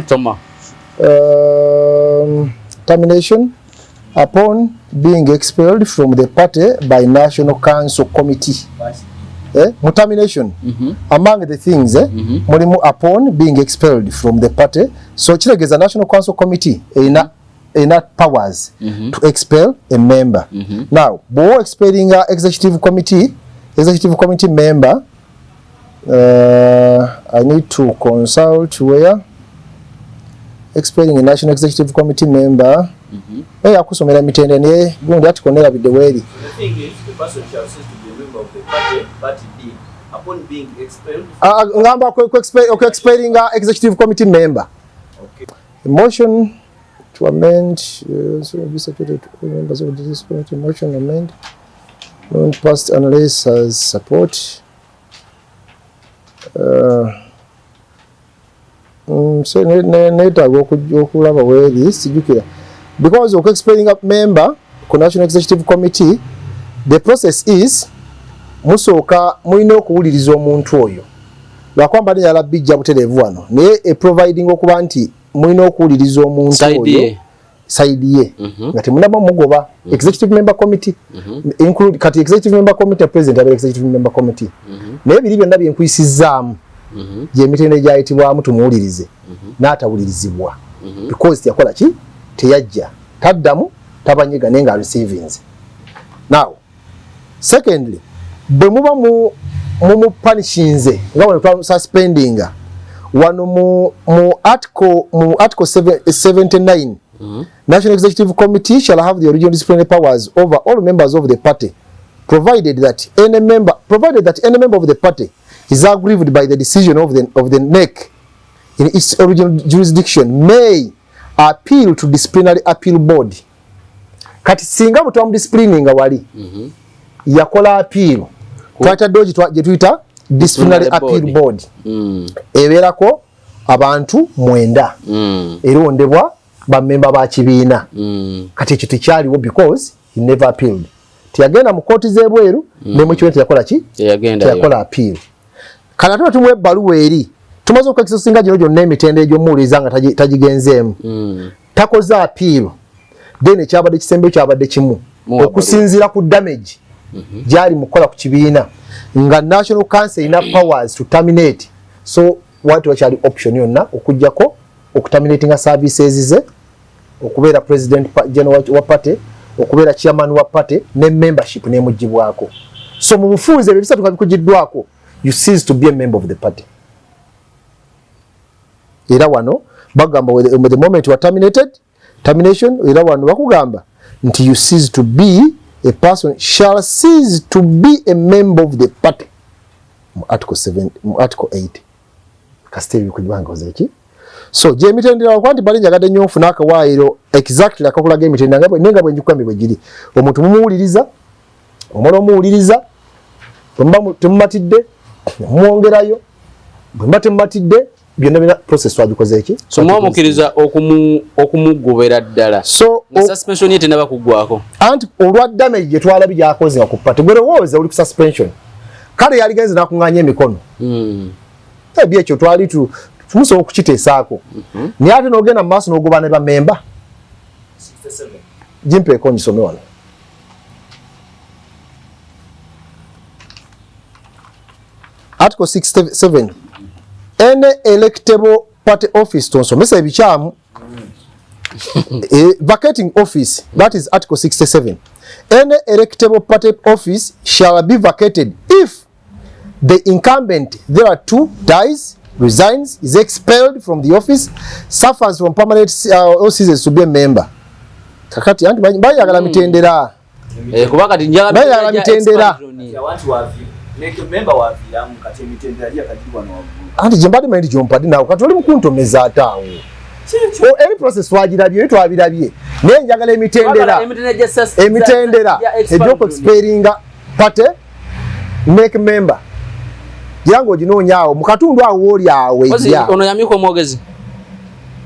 Toma. Termination upon being expelled from the party by National Council Committee. Termination. Among the things, mulimu upon being expelled from the party. So kiregeza National Council Committee enough powers to expel a member. Now, bo expelling a executive committee member, I need to consult where expelling a National Executive Committee member. Akusomera mitende ne gundi atikonera bideweri. The thing is, the person shall cease to be a member of the party B, upon being expelled. Ngamba expelling a executive committee member. Okay. A motion to amend so be secretary to members of this committee. Motion amend non passed unless has support. So neta okulaba where this sijukira. Because of expelling a member ku National Executive Committee, the process is musoka mulina okuwuliriza omuntu oyo lwakwamba ne yala bijja buterevu wano naye providing okuba nti mulina okuwuliriza omuntu oyo side ye nga temunaba mugoba executive member committee include kati executive member committee president abe executive member committee naye biri byonna byenkuyisizaamu gye mitende gyayitibwamu tumuwulirize n'atawulirizibwa because yakola ki teyajja taddamu tabanyiga nenga receivings. Now secondly, bwe muba mu punishinze nga wano suspending wano mu article 79 National Executive Committee shall have the original disciplinary powers over all members of the party provided that any member of the party is aggrieved by the decision of the NEC in its original jurisdiction may appeal to disciplinary appeal board. Kati singa mutamu disciplining wali yakola appeal twata doji je tuita disciplinary appeal board eberako abantu 9 erondebwa ba member ba kibiina kati ekyo tekyaliwo because he never appealed tiyagenda mu kooti z'ebweru ne mu kiwete yakola ki yakola appeal kana tuba tumwe baluwa eri tumaze okukisinga gino gyonna emitende egy'omuwuliza nga tagigenzeemu takoze appeal then ekyabadde kisembe kyabadde kimu okusinziira ku damage gyali mukola ku kibiina nga National Council ina powers to terminate. So watu wakyali option yonna okujjako okuterminating services ze okubeera president general wa party okubeera chairman wa party ne membership ne mujibwako. So mu bufunze ebisatu kabikujiddwako you cease to be a member of the party. era wano bagamba with the moment you are termination era wano bakugamba nti you cease to be a person shall cease to be a member of the party article 7 article 8 kasitebi kujibanga ozeki so je mitendera kwanti bali njagadde nnyo ofuna akawaayiro exactly akakulaga emitendera ngabwe nenga bwe njukwambe bwe giri omuntu mumuwuliriza omwana omuwuliriza bwemba temumatidde mwongerayo bwemba temumatidde byonna bina process wagikoze eki so mwamukiriza okumugobera ddala so suspension yete naba kugwako anti olwa damage gye twalabi gyakoze okupata gwerowooza oli ku suspension kale yaligenze nakunganya emikono ebyo ekyo twali tumusobola okukiteesaako naye ate n'ogenda mu maaso n'ogoba ne bamemba 67 jimpeeko nyisome wano article 67 any electable party office tonsomesa ebikyamu vacating office that is article 67 any electable party office shall be vacated if the incumbent thereto dies, resigns, is expelled from the office, suffers from permanent or ceases to be a member. Kakati anti bayagala mitendera kuba kati njagala bayagala mitendera make member wa filamu kati mitendera ya kajibwa no anti jembadi mind jompadi nawo kati oli mukuntomeza ataawo any process wagirabye twabirabye naye njagala emitendera ejoko expiringa pate make member yango ginonyaawo mukatundu awo oli awe ya ono yamiko omwogezi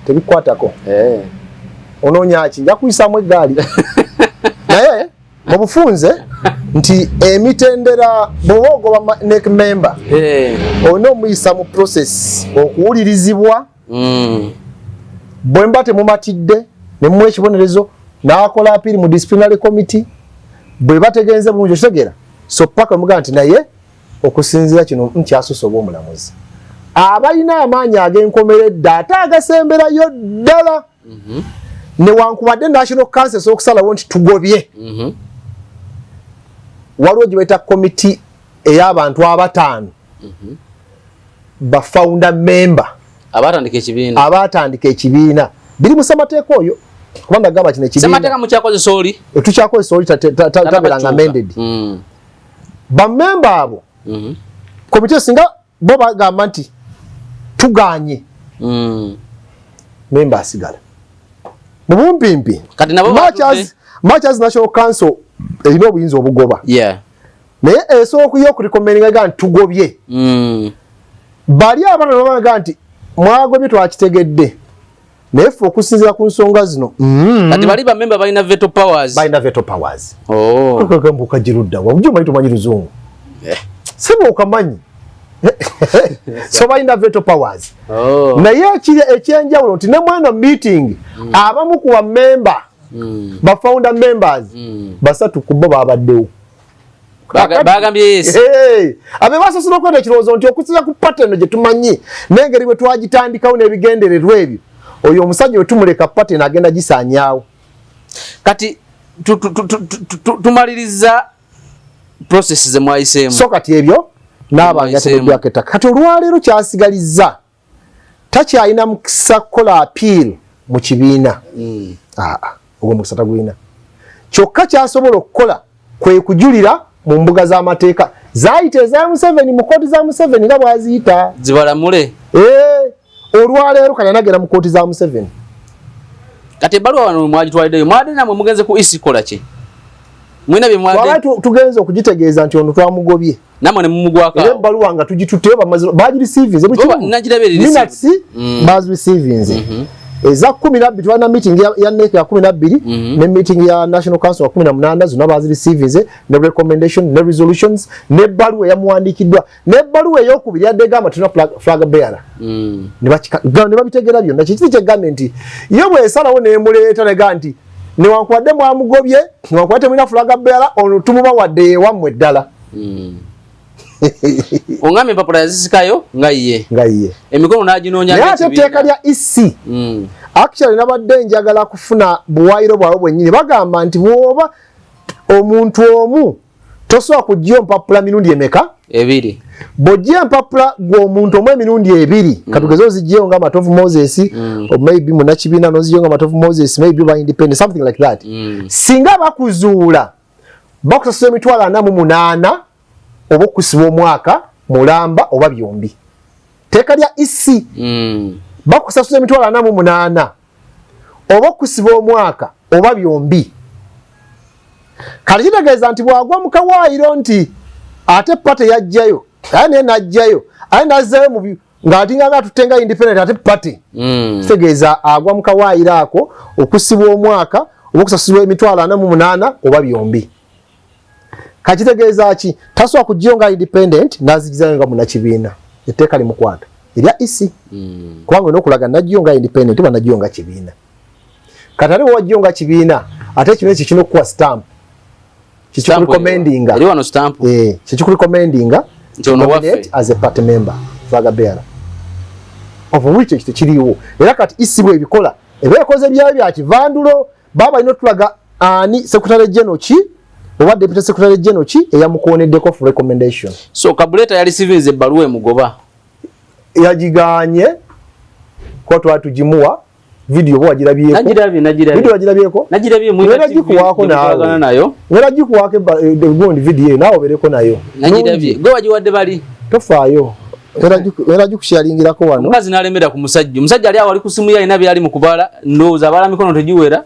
tebikwatako ononya ki nja kuyisamu eggaali naye mu bufunze nti emitendera bwogoba make member ono muyisa mu process okuwulirizibwa bwemba temumatidde ne muwa ekibonerezo n'akola apiri mu disciplinary committee bwe bategenze bulungi okitegera so paka muga nti naye okusinzira kino nkyasosoba omulamuzi abalina amaanyi ag'enkomeredde ate agasemberayo ddala newankubadde national council okusalawo nti tugobye waliwo gye bayita komiti ey'abantu abataano bafounder member abatandika ekibiina biri mu ssemateeka oyo kubanga gamba kino ekibiina tukyakozesa oli tabeeranga amended bamemba abo komite singa bo bagamba nti tuganye memba asigala mu bumpimpi much as national council erina obuyinza obugoba naye esooka okuyo okurekomeninga nti tugobye bali abana nobaga nti mwagobye twakitegedde naye ffe okusinzira ku nsonga zino kati bali bamemba balina veto powers okagirudda wabujumanyi tumanyi luzungu siba okamanyi so balina veto powers naye ekyenjawulo nti ne mwana meeting abamu ku bamemba bafounder members basatu ku bo babaddewo bagambye yes abe basosola okwenda ekirowoozo nti okusinza ku pattern gye tumanyi n'engeri bwe twagitandikawo n'ebigendererwa ebyo oyo omusajja we tumuleka pattern agenda gisaanyaawo kati tumaliriza process ze mwayiseemu so kati ebyo n'abange ategebyaketa kati olwaleero kyasigalizza takyalina mukisa kukola appeal mu kibiina ogwo mukisa tagulina kyokka kyasobola okukola kwe kujulira mu mbuga z'amateeka zaayita eza Museveni mu kooti za Museveni nga bwaziyita zibalamule olwaleero kati anagenda mu kooti za Museveni kati ebbaluwa wano mwagitwaliddeyo mwade namwe mugenze ku isi kola ki mwina bye mwade tugenze okugitegeeza nti ono twamugobye namwe ne mumugwako era ebbaluwa nga tugituteyo bagirisiivinze minutes bazirisiivinze eza 12 twana meeting ya NEC ya 12 ne meeting ya National Council ya 18 zonna bazirisiivinze ne recommendation ne resolutions ne baluwa yamuwandikiddwa ne baluwa ey'okubiri yadde gamba tuna flag bearer ne babitegera byonna kiki kye gavumenti yo bw'esalawo n'emuleeta ne gamba nti newankubadde mwamugobye newankubadde mulina flag bearer ono tumubawadde ewammwe ddala ongame empapula yazisikayo nga ye emikono n'aginoonya naye ate etteeka lya EC actually nabadde njagala kufuna buwaayiro bwawe bwennyini bagamba nti bw'oba omuntu omu tosobola kujja empapula mirundi emeka ebiri bojja mpapula gw'omuntu omwe emirundi ebiri katugeze ozijjeyo nga Matovu Moses or maybe munakibina nozijjeyo nga Matovu Moses maybe by independent something like that singa bakuzuula bakusasula emitwalo 48 oba okusiba omwaka mulamba oba byombi teeka lya isi bakusasula emitwalo 48 oba okusiba omwaka oba byombi kale kitegeeza nti bwagwa mu kawaayiro nti ate pate yajjayo ane najjayo ane nazzayo ng'ati nga tutenga independent ate pate kitegeeza agwa mu kawaayiro ako okusiba omwaka oba okusasulwa emitwalo 48 oba byombi kakitegeeza ki tasobola kujjayo nga independent n'azigizayo nga munnakibiina etteeka limukwata erya isi kubanga olina okulaga najjayo nga independent oba najjayo nga kibiina kati ate wajjayo nga kibiina ate ekibiina ekyo kirina okukuwa stamp kikikurecommendinga eri wano stamp kikikurecommendinga nominate as a party member flag bearer of which ekyo kiriwo era kati isi bwe ebikola eba yakoze byayo bya kivandulo baba ino tulaga ani secretary general ki oba deputy secretary general ki eyamukoneddeko for recommendation. So Kabuleta yali civils ebbaluwa emugoba yagiganye ko twatugimuwa video bo wagirabyeko najirabye video wagirabyeko najirabye mu nagikuwako nayo nagikuwako gundi video nawo bereko nayo najirabye gwe wajiwadde bali tofaayo era gikushalingirako wano mukazi nalemera ku musajja ali awali ku simu yayi nabi ali mukubala ndowooza abala mikono tegiwera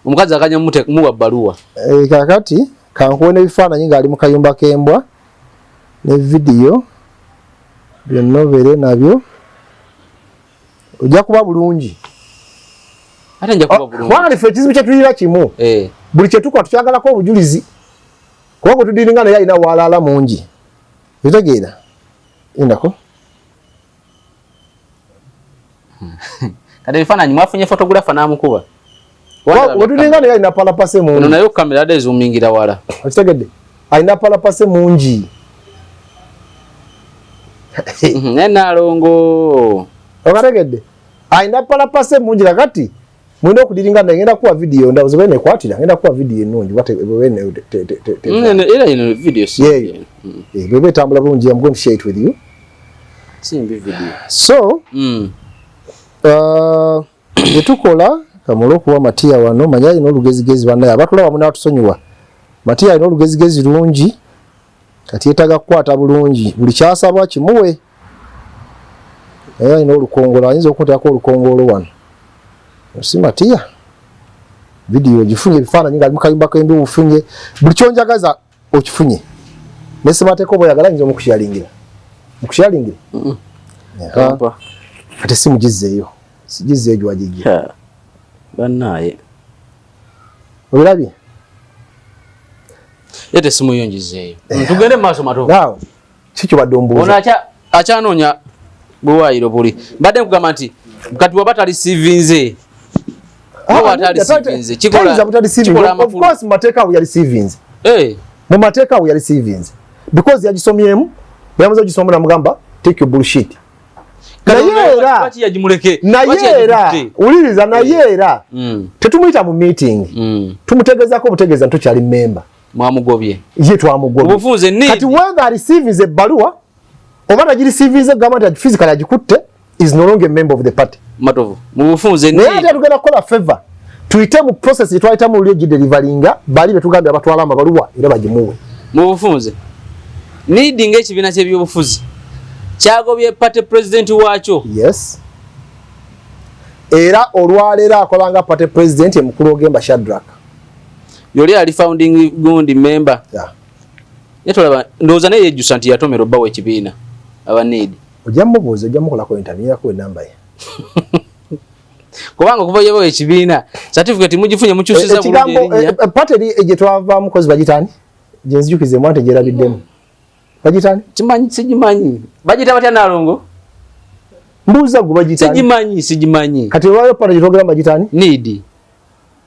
omukazi akanya muwa bbaluwa kakati kankuwe n'ebifaananyi ng'ali mu kayumba k'embwa ne video byonna obere nabyo ojja kuba bulungi ate nja kuba bulungi kubanga ffe ekizibu kye tulira kimu buli kye tukola tukyagalako obujulizi kubanga tudiringa naye alina waalaala mungi kitegeera indako kati ebifaananyi mwafunye fotografa n'amukuba wetudiringa naye alina palapase mungi ono naye kamera ade zoomingira wala okitegedde alina palapase mungi nenalongo okategedde alina palapase mungi kakati mwenda okudiringa naye ngenda kuwa video ndawuze bene kwatira ngenda kuwa video ennungi era ino video bweba etambula bulungi I'm going to share it with you simbi video so etukola kamula okuwa Matiya wano manya alina olugezigezi bannaye abatulaba muna batusonyiwa Matiya alina olugezigezi lungi kati yeetaga kukwata bulungi buli kyasaba kimuwe alina olukongolo ayinza okuteekako olukongolo wano si Matiya video gifunye ebifaananyi nga ali mu kayumba k'embi bufunye buli kyonjagaza okifunye nesebateeka oba oyagala ayinza omukushalingira mukushalingira ate si mugizzeeyo sigizzeeyo giwagijja bannaye obirabye yete simu yonjizeeyo tugende mu maaso Matovu naawe kikyo badde ombuuza ono akyanoonya buwaayiro buli mbadde nkugamba nti kati waba tali sivinze of course mateeka awo yali sivinze mu mateeka awo yali sivinze because yagisomyemu yamaze ogisomamu namugamba take your bullshit naye era uliriza naye era tetumuyita mu meeting tumutegeezako obutegeeza ntukyali member mwamugobye ye twamugobye obufunze ni kati whether receives ebbaluwa oba tagirisiivinze government agifizikali agikutte is no longer a member of the party. Matovu mubufunze ni naye ate tugenda kukola favor tuyite mu process yetwayitamu olulyo gideliveringa bali betugambye abatwala amabaluwa era bagimuwe mubufunze needing ekibiina ky'ebyobufuzi kyagobye party president waakyo yes era olwaleero akolanga party president emukulu ogemba Shadrack yoli ali founding gundi member yetolaba ndowooza naye yejjusa nti yatomera obbawo ekibiina aba need ojja mubuuza ojja mukolako interview yako enamba ye kubanga kuba yebawo ekibiina certificate mugifunye mukyusiza bulungi erinnya party gye twavaamu kozi bagitani gye nzijukize mwante gyerabiddemu bagitani kimanyi sigimanyi bagita batya nalongo mbuuza gwe bagitani sigimanyi kati olwayo party gyetwogera bagitani need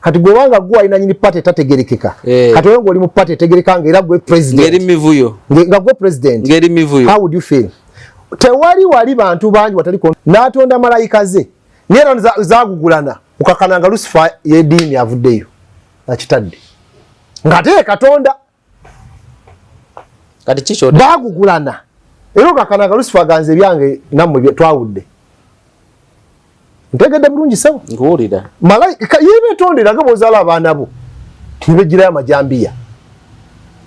kati gwe wanga gwe alina nyini party tategerekeka kati wewe ng'oli mu party etegerekanga era gwe president ngeri mivuyo nga gwe president ngeri mivuyo how would you feel wali bantu bangi watali n'atonda malayika ze nera zagugulana ukakananga Lucifer yediini avuddeyo akitadde ng'ate katonda kati chicho bagugulana ero kakana Lucifer ganze byange namwe twawudde ntegedde bulungi sawa ngulira malaika yibe tondera gabozala abana bo tibegira amajambiya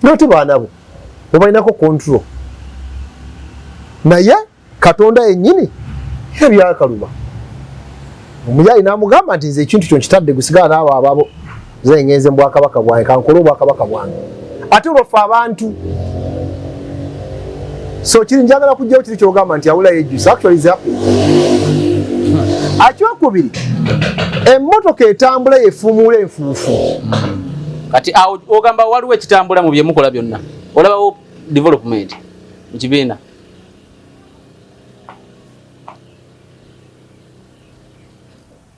noti bana bo obainako control naye katonda enyini ebya kaluma omuyayi namugamba nti nze ekintu kyo kitadde gusigala naabo ababo zengenze mbwa kabaka bwange kankolo bwa kabaka bwange ate olwofa abantu so kiri njagala kujjawo kiri kyogamba nti awula yejusa actually is happening akyokubiri emmotoka etambula yefumula enfuufu kati ogamba waliwo ekitambula mu byemukola byonna olabawo development mu kibiina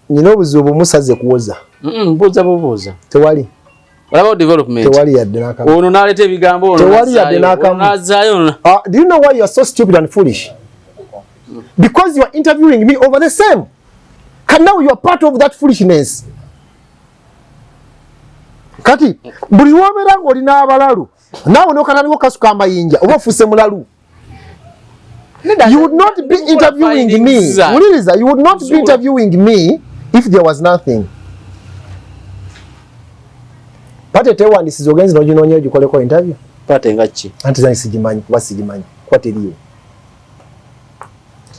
nina obuzibu musaze kuwoza buuza tewali olabawo development tewali yadde n'akamu ono n'aleeta ebigambo tewali yadde n'akamu n'azaayo do you know why you are so stupid and foolish? Because you are interviewing me over the same. And now you are part of that foolishness. Kati buli wobera ng'olina abalalu nawe n'okanaliwo kasuka amayinja oba ofuse mulalu. You would not be interviewing me. Uliriza, you would not be interviewing me if there was nothing. Pate tewandisiza ogenzi n'oginoonya ogikoleko interview. Pate nga ki? Anti zange sigimanyi kuba sigimanyi kuba teriyo.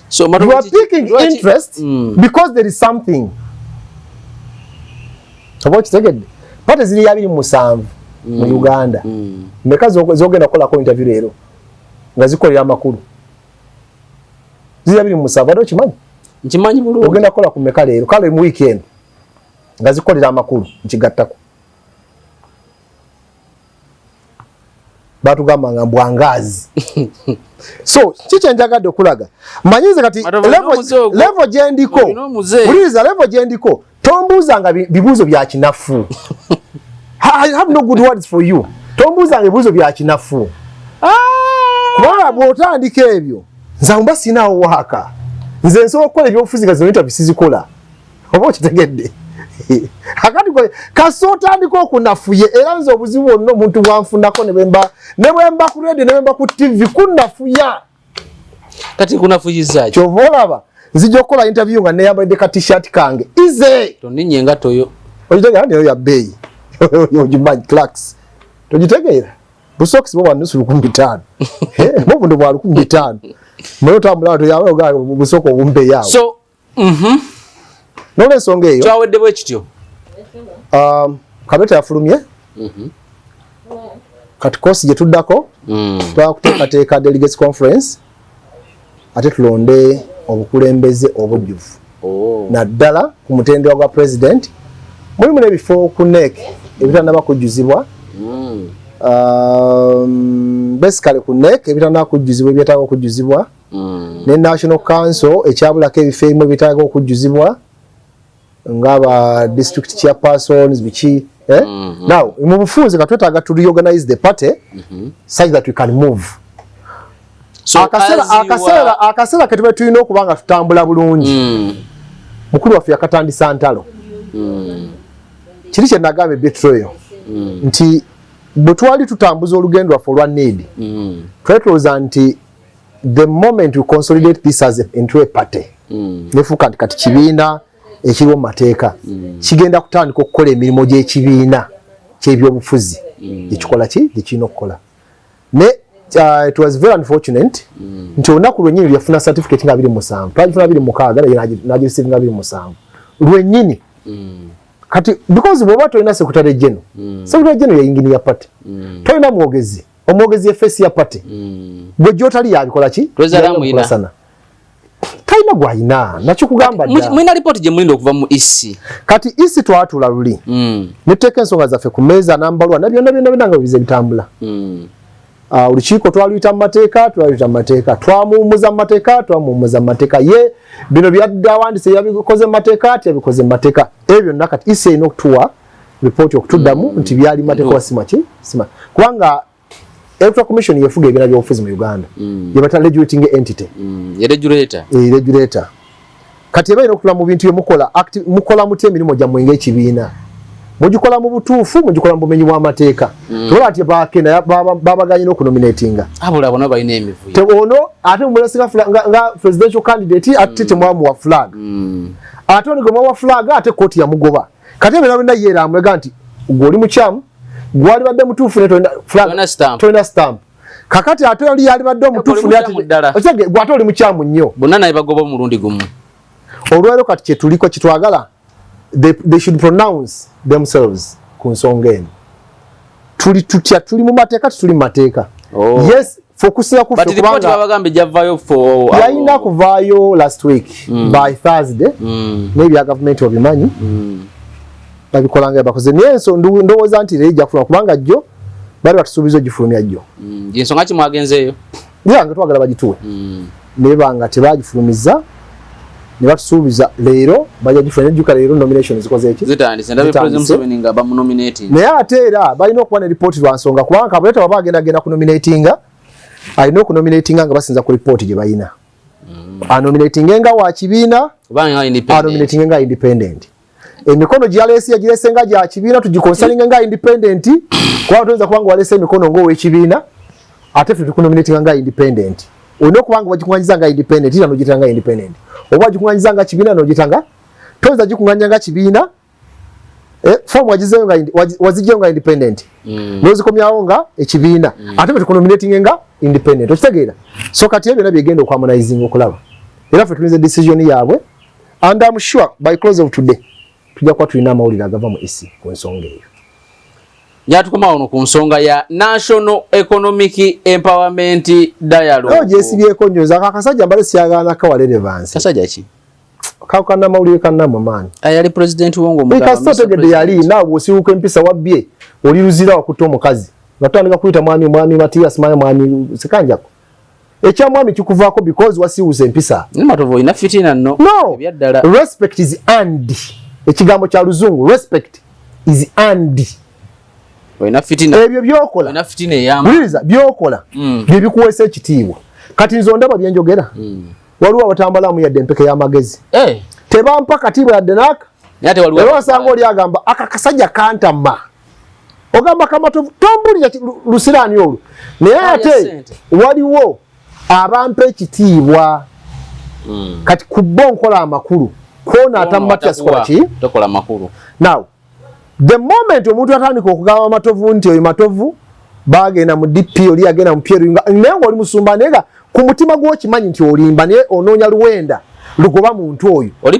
So you are picking interest because there is something. About tegedde. Pate ziri 27 mu Uganda. Meka zogenda kolako interview leero nga zikolera amakulu. Ziri 27 ado kimanyi? Nkimanyi bulungi. Ogenda kola ku meka leero kale mu weekend nga zikolera amakulu nkigattako. Batugamba nga mbwangazi. So chiche njagadde okulaga manyize kati level gyendiko uliza level gyendiko tombuuza nga bibuuzo bya kinafu. I have no good words for you. Tombuuza nga bibuuzo bya kinafu. Kubanga bw'otandika ebyo nze mba sinaawo waka nze nsobola okukola ebyobufuzi nga zino interview sizikola oba okitegedde. Akati kasi otandika okunafuye era nze obuzibu bwonna omuntu bwanfunako ne bwemba ku radio ne bwemba ku TV kunafuya. Kati kunafuyiza ki? Kyova olaba nzija okukola interview nga neyambadde ka t-shirt kange ize toninye engato yo ogitegera neyo ya bbeeyi ogimanyi Clarks togitegeera busokisi bo bwanusu 15 bo buno bwa 15 naye otambula toyawe ogaa busoko obumbe yawo so nole ensonga eyo twawedde bwe kityo Kabuleta yafulumye kati kosi gye tuddako twakuteekateeka delegates conference ate tulonde obukulembeze obujjuvu naddala ku mutendera gwa president mulimu n'ebifo ku NEC ebitannaba kujjuzibwa basically ku NEC ebitannaba kujjuzibwa ebyetaaga okujjuzibwa ne National Council ekyabulako ebifo ebimu ebyetaaga okujjuzibwa ngaba district chairpersons biki now mu bufunze katwetaaga to reorganize the party such that we can move. So akasera ketube tulina okubanga tutambula bulungi mukulu waffe yakatandisa ntalo kiri kye nagambe betrayal nti bwe twali tutambuza olugendo lwaffe olwa need twetooza nti the moment we consolidate this as into a party nefuuka nti kati kibiina ekiriwo mu mateeka kigenda kutandika okukola emirimu gy'ekibiina ky'ebyobufuzi ekikola ki gekirina okukola ne it was very unfortunate nti olunaku lwennyini lyafuna certificate nga 27 twagifuna 26 nagireceive nga 27 lwennyini kati because bw'oba tolina secretary general secretary general yayingini ya party tolina mwogezi omwogezi efesi ya party bwe gyotali yabikola ki twezalamwina talina gwayina nakyo kugamba dda mwina report gye mulinda okuva mu EC kati EC twatula luli neteeka ensonga zaffe ku meeza nambalwa na byonna nga bize bitambula olukiiko twaluyita mu mateeka twamuwumuza mu mateeka ye bino byadawandise yabikoze mu mateeka ati yabikoze mu mateeka ebyo byonna kati EC erina okutuwa report okutuddamu nti byali mateeka wasima ki sima kubanga Electoral Commission yefuga ebibiina by'obufuzi mu Uganda yebata regulating entity regulator kati eba erina okutula mu bintu bye mukola mutya emirimu gyammwe ng'ekibiina mugikola mu butuufu mugikola mu bumenyi bw'amateeka tola ati bakena babaganye n'okunominatinga abula bona balina emivuyo te ono ate mumulesika nga presidential candidate ate temwamu wa flag ate oni gwe mwawa flag ate kooti yamugoba kati ebyo nabyo yeera amwega nti gw'oli mukyamu gwali badde mutuufu ne toyina stamp kakati ate oli yali badde omutuufu ate gwate oli mukyamu nnyo bonna naye bagoba omulundi gumu olwero kati kyetuliko kitwagala they should pronounce themselves ku nsonga eno tuli tutya tuli mu mateeka tuli mu mateeka yes fokusira ku but report babagambe javayo for yayina kuvaayo last week by Thursday maybe a government obimanyi babikolanga bakoze nyenso ndowooza nti leija kufuna kubanga jjo bali batusuubiza ogifulumya jjo ensonga ki mwagenzeeyo yange twagala bagituwe naye banga tebagifulumiza ne batusuubiza leero bajja gifuna nejjuka leero nomination zikoze eki zitandise ndabe president Museveni nga bamunominating naye ate era balina okuba ne report lwa nsonga kubanga Kabuleta baba agenda kunominatinga alina okunominatinga nga basinza ku report gye balina anominatinga nga wa kibiina anominatinga nga independent emikono gyalesi yagiresenga gya kibiina tugikonsalinga nga independent kuba tuweza kubanga walese emikono ng'owekibiina ate ffe tukunominatinga nga independent olina okubanga bagikuŋŋanyiza nga independent era n'ogiyita nga independent oba bagikuŋŋanyiza nga kibiina n'ogiyita nga toyinza gikuŋŋanya nga kibiina fomu wazijjayo nga independent n'ozikomyawo nga ekibiina ate ffe tukunominatinga nga independent okitegeera so kati ebyo byonna byegenda okwamonaizinga okulaba era ffe tulinze decision yaabwe and I'm sure by close of today tujja kuba tulina amawulire agava mu EC ku nsonga eyo yatukoma ono ku nsonga ya National Economic Empowerment Dialogue gyesibyeko nnyo akasajja mbale siyagaana kawa relevance kasajja ki kakana mawulire kannamu maani yali president wongo mukasotegedde yali naawe osibuka empisa wabbye oli luzira wakuta omukazi natandika kuyita mwami Matias mwami Sekanjako ekyamwami kikuvaako because wasiwuza empisa matovu ina fitina no respect is earned ekigambo kya luzungu respect is earned ina fitina ebyo byokola ina fitina eyamba buliriza byokola bye bikuweesa ekitiibwa kati nzo ndaba byenjogera waliwo abatambalamu yadde empeke y'amagezi tebampa katiibwa yadde naaka era wasanga oli agamba akakasajja kantama ogamba kamatovu tombulira lusiraani olwo naye ate waliwo abampa ekitiibwa kati kubbo nkola amakulu kona atammatya sikola ki tokola makulu now the moment omuntu atandika okugaba amatovu nti oyo matovu bagenda mu DP oli agenda mu Pieruinga naye oli musumba nega ku mutima gwo kimanyi nti olimba naye onoonya luwenda lugoba muntu oyo oli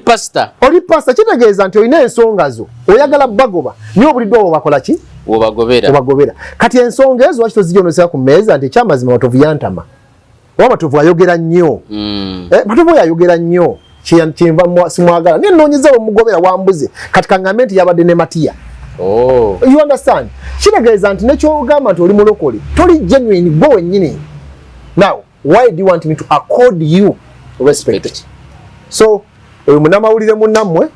pastor kitegeeza nti olina ensonga zo oyagala bagoba niyo obulidde obwo bakola ki obagobera kati ensonga ezo wakito zijja ku mmeeza nti ekyamazima matovu yantama oba matovu ayogera nnyo matovu oyo ayogera nnyo kyenva simwagala naye nnoonyezawo mugobera wambuze kati kaŋŋambe nti yabadde ne Matiya you understand kitegeeza nti nekyogamba nti oli mulokole toli genuine gwe wennyini now why do you want me to accord you respect so oyo munamawulire munnammwe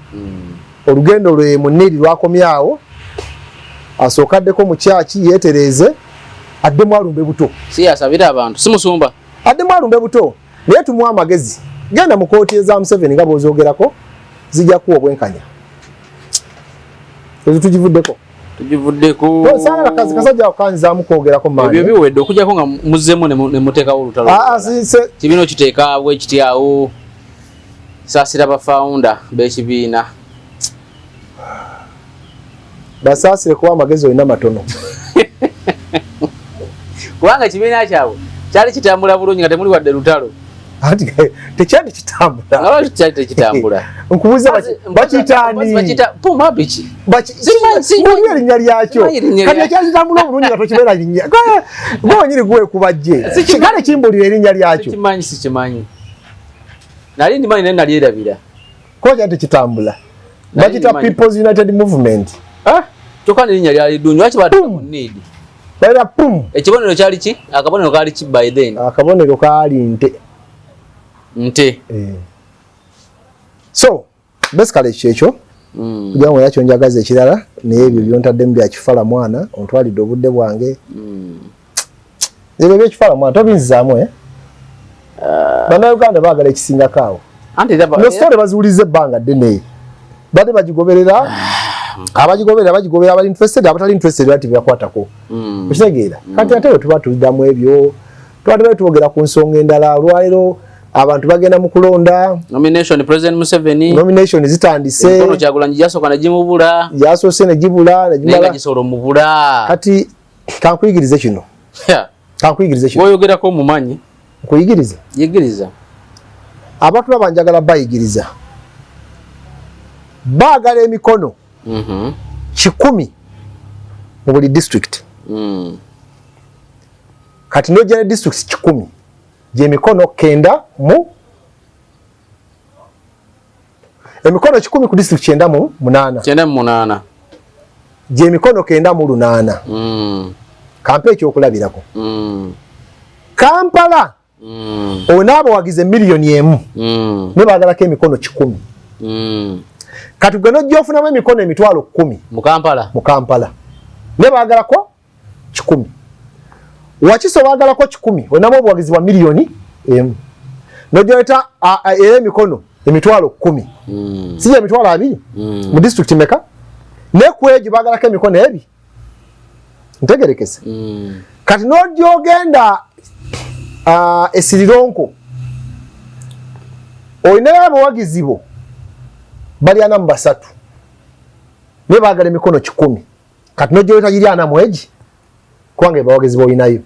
olugendo lwe muniri lwakomyawo asookaddeko mu kyaki yeetereeze addemu alumbe buto si asabira abantu si musumba addemu alumbe buto naye tumuwa amagezi genda mu kooti eza Museveni nga bw'ozoogerako zijja kuwa obwenkanya ezo tugivuddeko saagala kazi kasajja kanzaamu kwogerako maani ebyo biwedde okujjako nga muzzemu ne muteekawo olutalo kibiina okiteeka bwe kityawo saasira bafawunda b'ekibiina basaasire kuba amagezi olina matono kubanga ekibiina kyabwe kyali kitambula bulungi nga temuli wadde lutalo tekyali kitambula nkubuuza bakiyitaani simanyi erinnya lyakyo kati ekyali kitambula obulungi nga tokibeera linnya gwenyini gwekubajje kale kimbuulira erinnya lyakyo sikimanyi nali ndimanyi naye nalyerabira koja tekitambula bakita People's United Movement kyokka nerinnya lyali ddungi lwaki bamunidi balira pum ekibonero kyali ki akabonero kaali ki by then akabonero kaali nte so basically kyekyo kugira ngo yakyo njagaza ekirala naye ebyo byontaddemu byakifala mwana ontwalidde obudde bwange ebyo byekifala mwana tobinzizaamu bannayuganda baagala ekisingako awo nositole baziwuliza ebbanga ddene badde bagigoberera abagigobera abali interested abatali interested ati byakwatako kitegeera kati ate we tuba tuddamu ebyo twatebe tuogera ku nsonga endala olwalero abantu bagenda mu kulonda nomination President Museveni nomination zitandise Ntono Kyagulanyi yasoka ne jimubula yasose ne jibula nenga gisoro mubula kati kankuyigirize kino kankuyigirize kino oyogera ko mumanyi kuyigiriza yigiriza abantu babanjagala bayigiriza bagala emikono 10 mu buli district kati no jene districts 10 je mikono kenda mu emikono 10 ku district kenda mu 8 je mikono kenda mu 8 kampe ekyokulabirako Kampala onabo wagize milioni emu ne bagalako emikono 10 kati gano jofuna emikono emitwalo 10 mu Kampala ne bagalako 10 wakiso bagalako 10 onabo wagize wa milioni emu no joita emikono emitwalo 10 sije emitwalo 2 mu district meka ne kweji bagalako emikono ebi ntegerekese kati no jogenda esirironko oyina abawagizibo bali ana mbasatu ne bagala emikono 10 kati no joita jiri ana mweji kwange bawagizibo oyinayo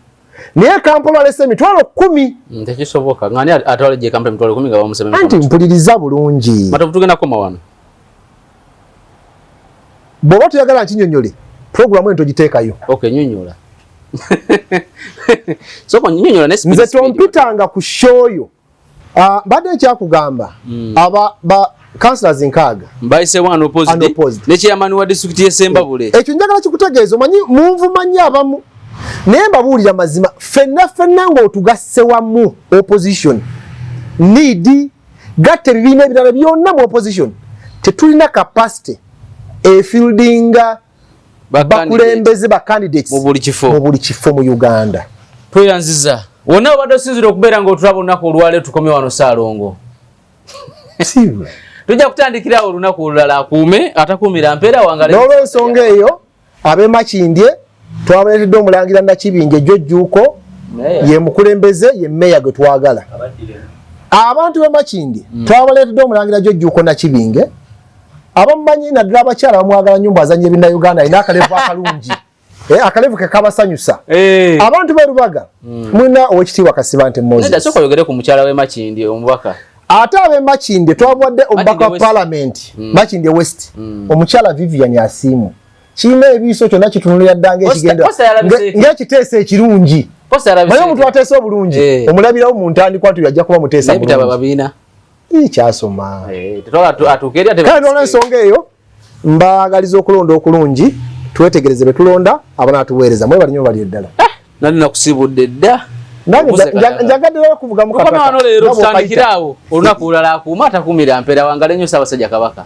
niye Kampala lese emitwalo 10 ntekisoboka ngani atwale je Kampala emitwalo 10 nga bamuseme anti mpuliriza bulungi matofu tugenda koma wano boba tuyagala nkinyonyole programu ento giteekayo okay nyonyola soko nyonyola ne nze tompitanga ku shoyo badde kyakugamba ba councillors nkaaga mbaise one opposite ne chairman wa district yesemba bule ekyo njagala kikutegeeza manyi munvu manyi abamu nemba buulira mazima fenna ngo tugasse wamu opposition need gatte bibina ebirala byonna mu opposition tetulina capacity fieldinga bakulembeze ba candidates mu buli kifo mu Uganda tweyanziza wonna obadde osinzira okubeera ng'otulaba olunaku olwaleero tukome wano Saalongo siwe tujja kutandikirawo olunaku olulala akuume atakuumira mpeera wangale n'olw'ensonga eyo ab'Emakindye twabaleetedde omulangira Nakibinge Jjojjuuko ye mukulembeze ye mmeeya gwe twagala abantu b'Emakindye twabaleetedde omulangira Jjojjuuko Nakibinge abamumanyi naddala abakyala bamwagala nyumba azanya ebinna Uganda alina akalevu akalungi akalevu ke kabasanyusa abantu b'e Lubaga mulina owekitiibwa Kasibante Moses nedda soka oyogere ku mukyala w'Emakindye omubaka ate ab'Emakindye twabuwadde omubaka wa parliament Makindye West omukyala Vivian Asiimu kiina ebiiso kyonna kitunulira ddanga ekigenda ng'ekiteesa ekirungi naye omuntu ateesa obulungi omulabirawo mu ntandikwa nti yajja kuba muteesa bulungi kyasoma kandi olw'ensonga eyo mbaagaliza okulonda okulungi twetegereze be tulonda abanaatuweereza mwe bali nnyo bali eddala nali nakusibudde dda njagadde okuvuga mu kataka leero tutandikiraawo olunaku olulala akuuma atakuumira mpeera wangale nnyo Ssaabasajja Kabaka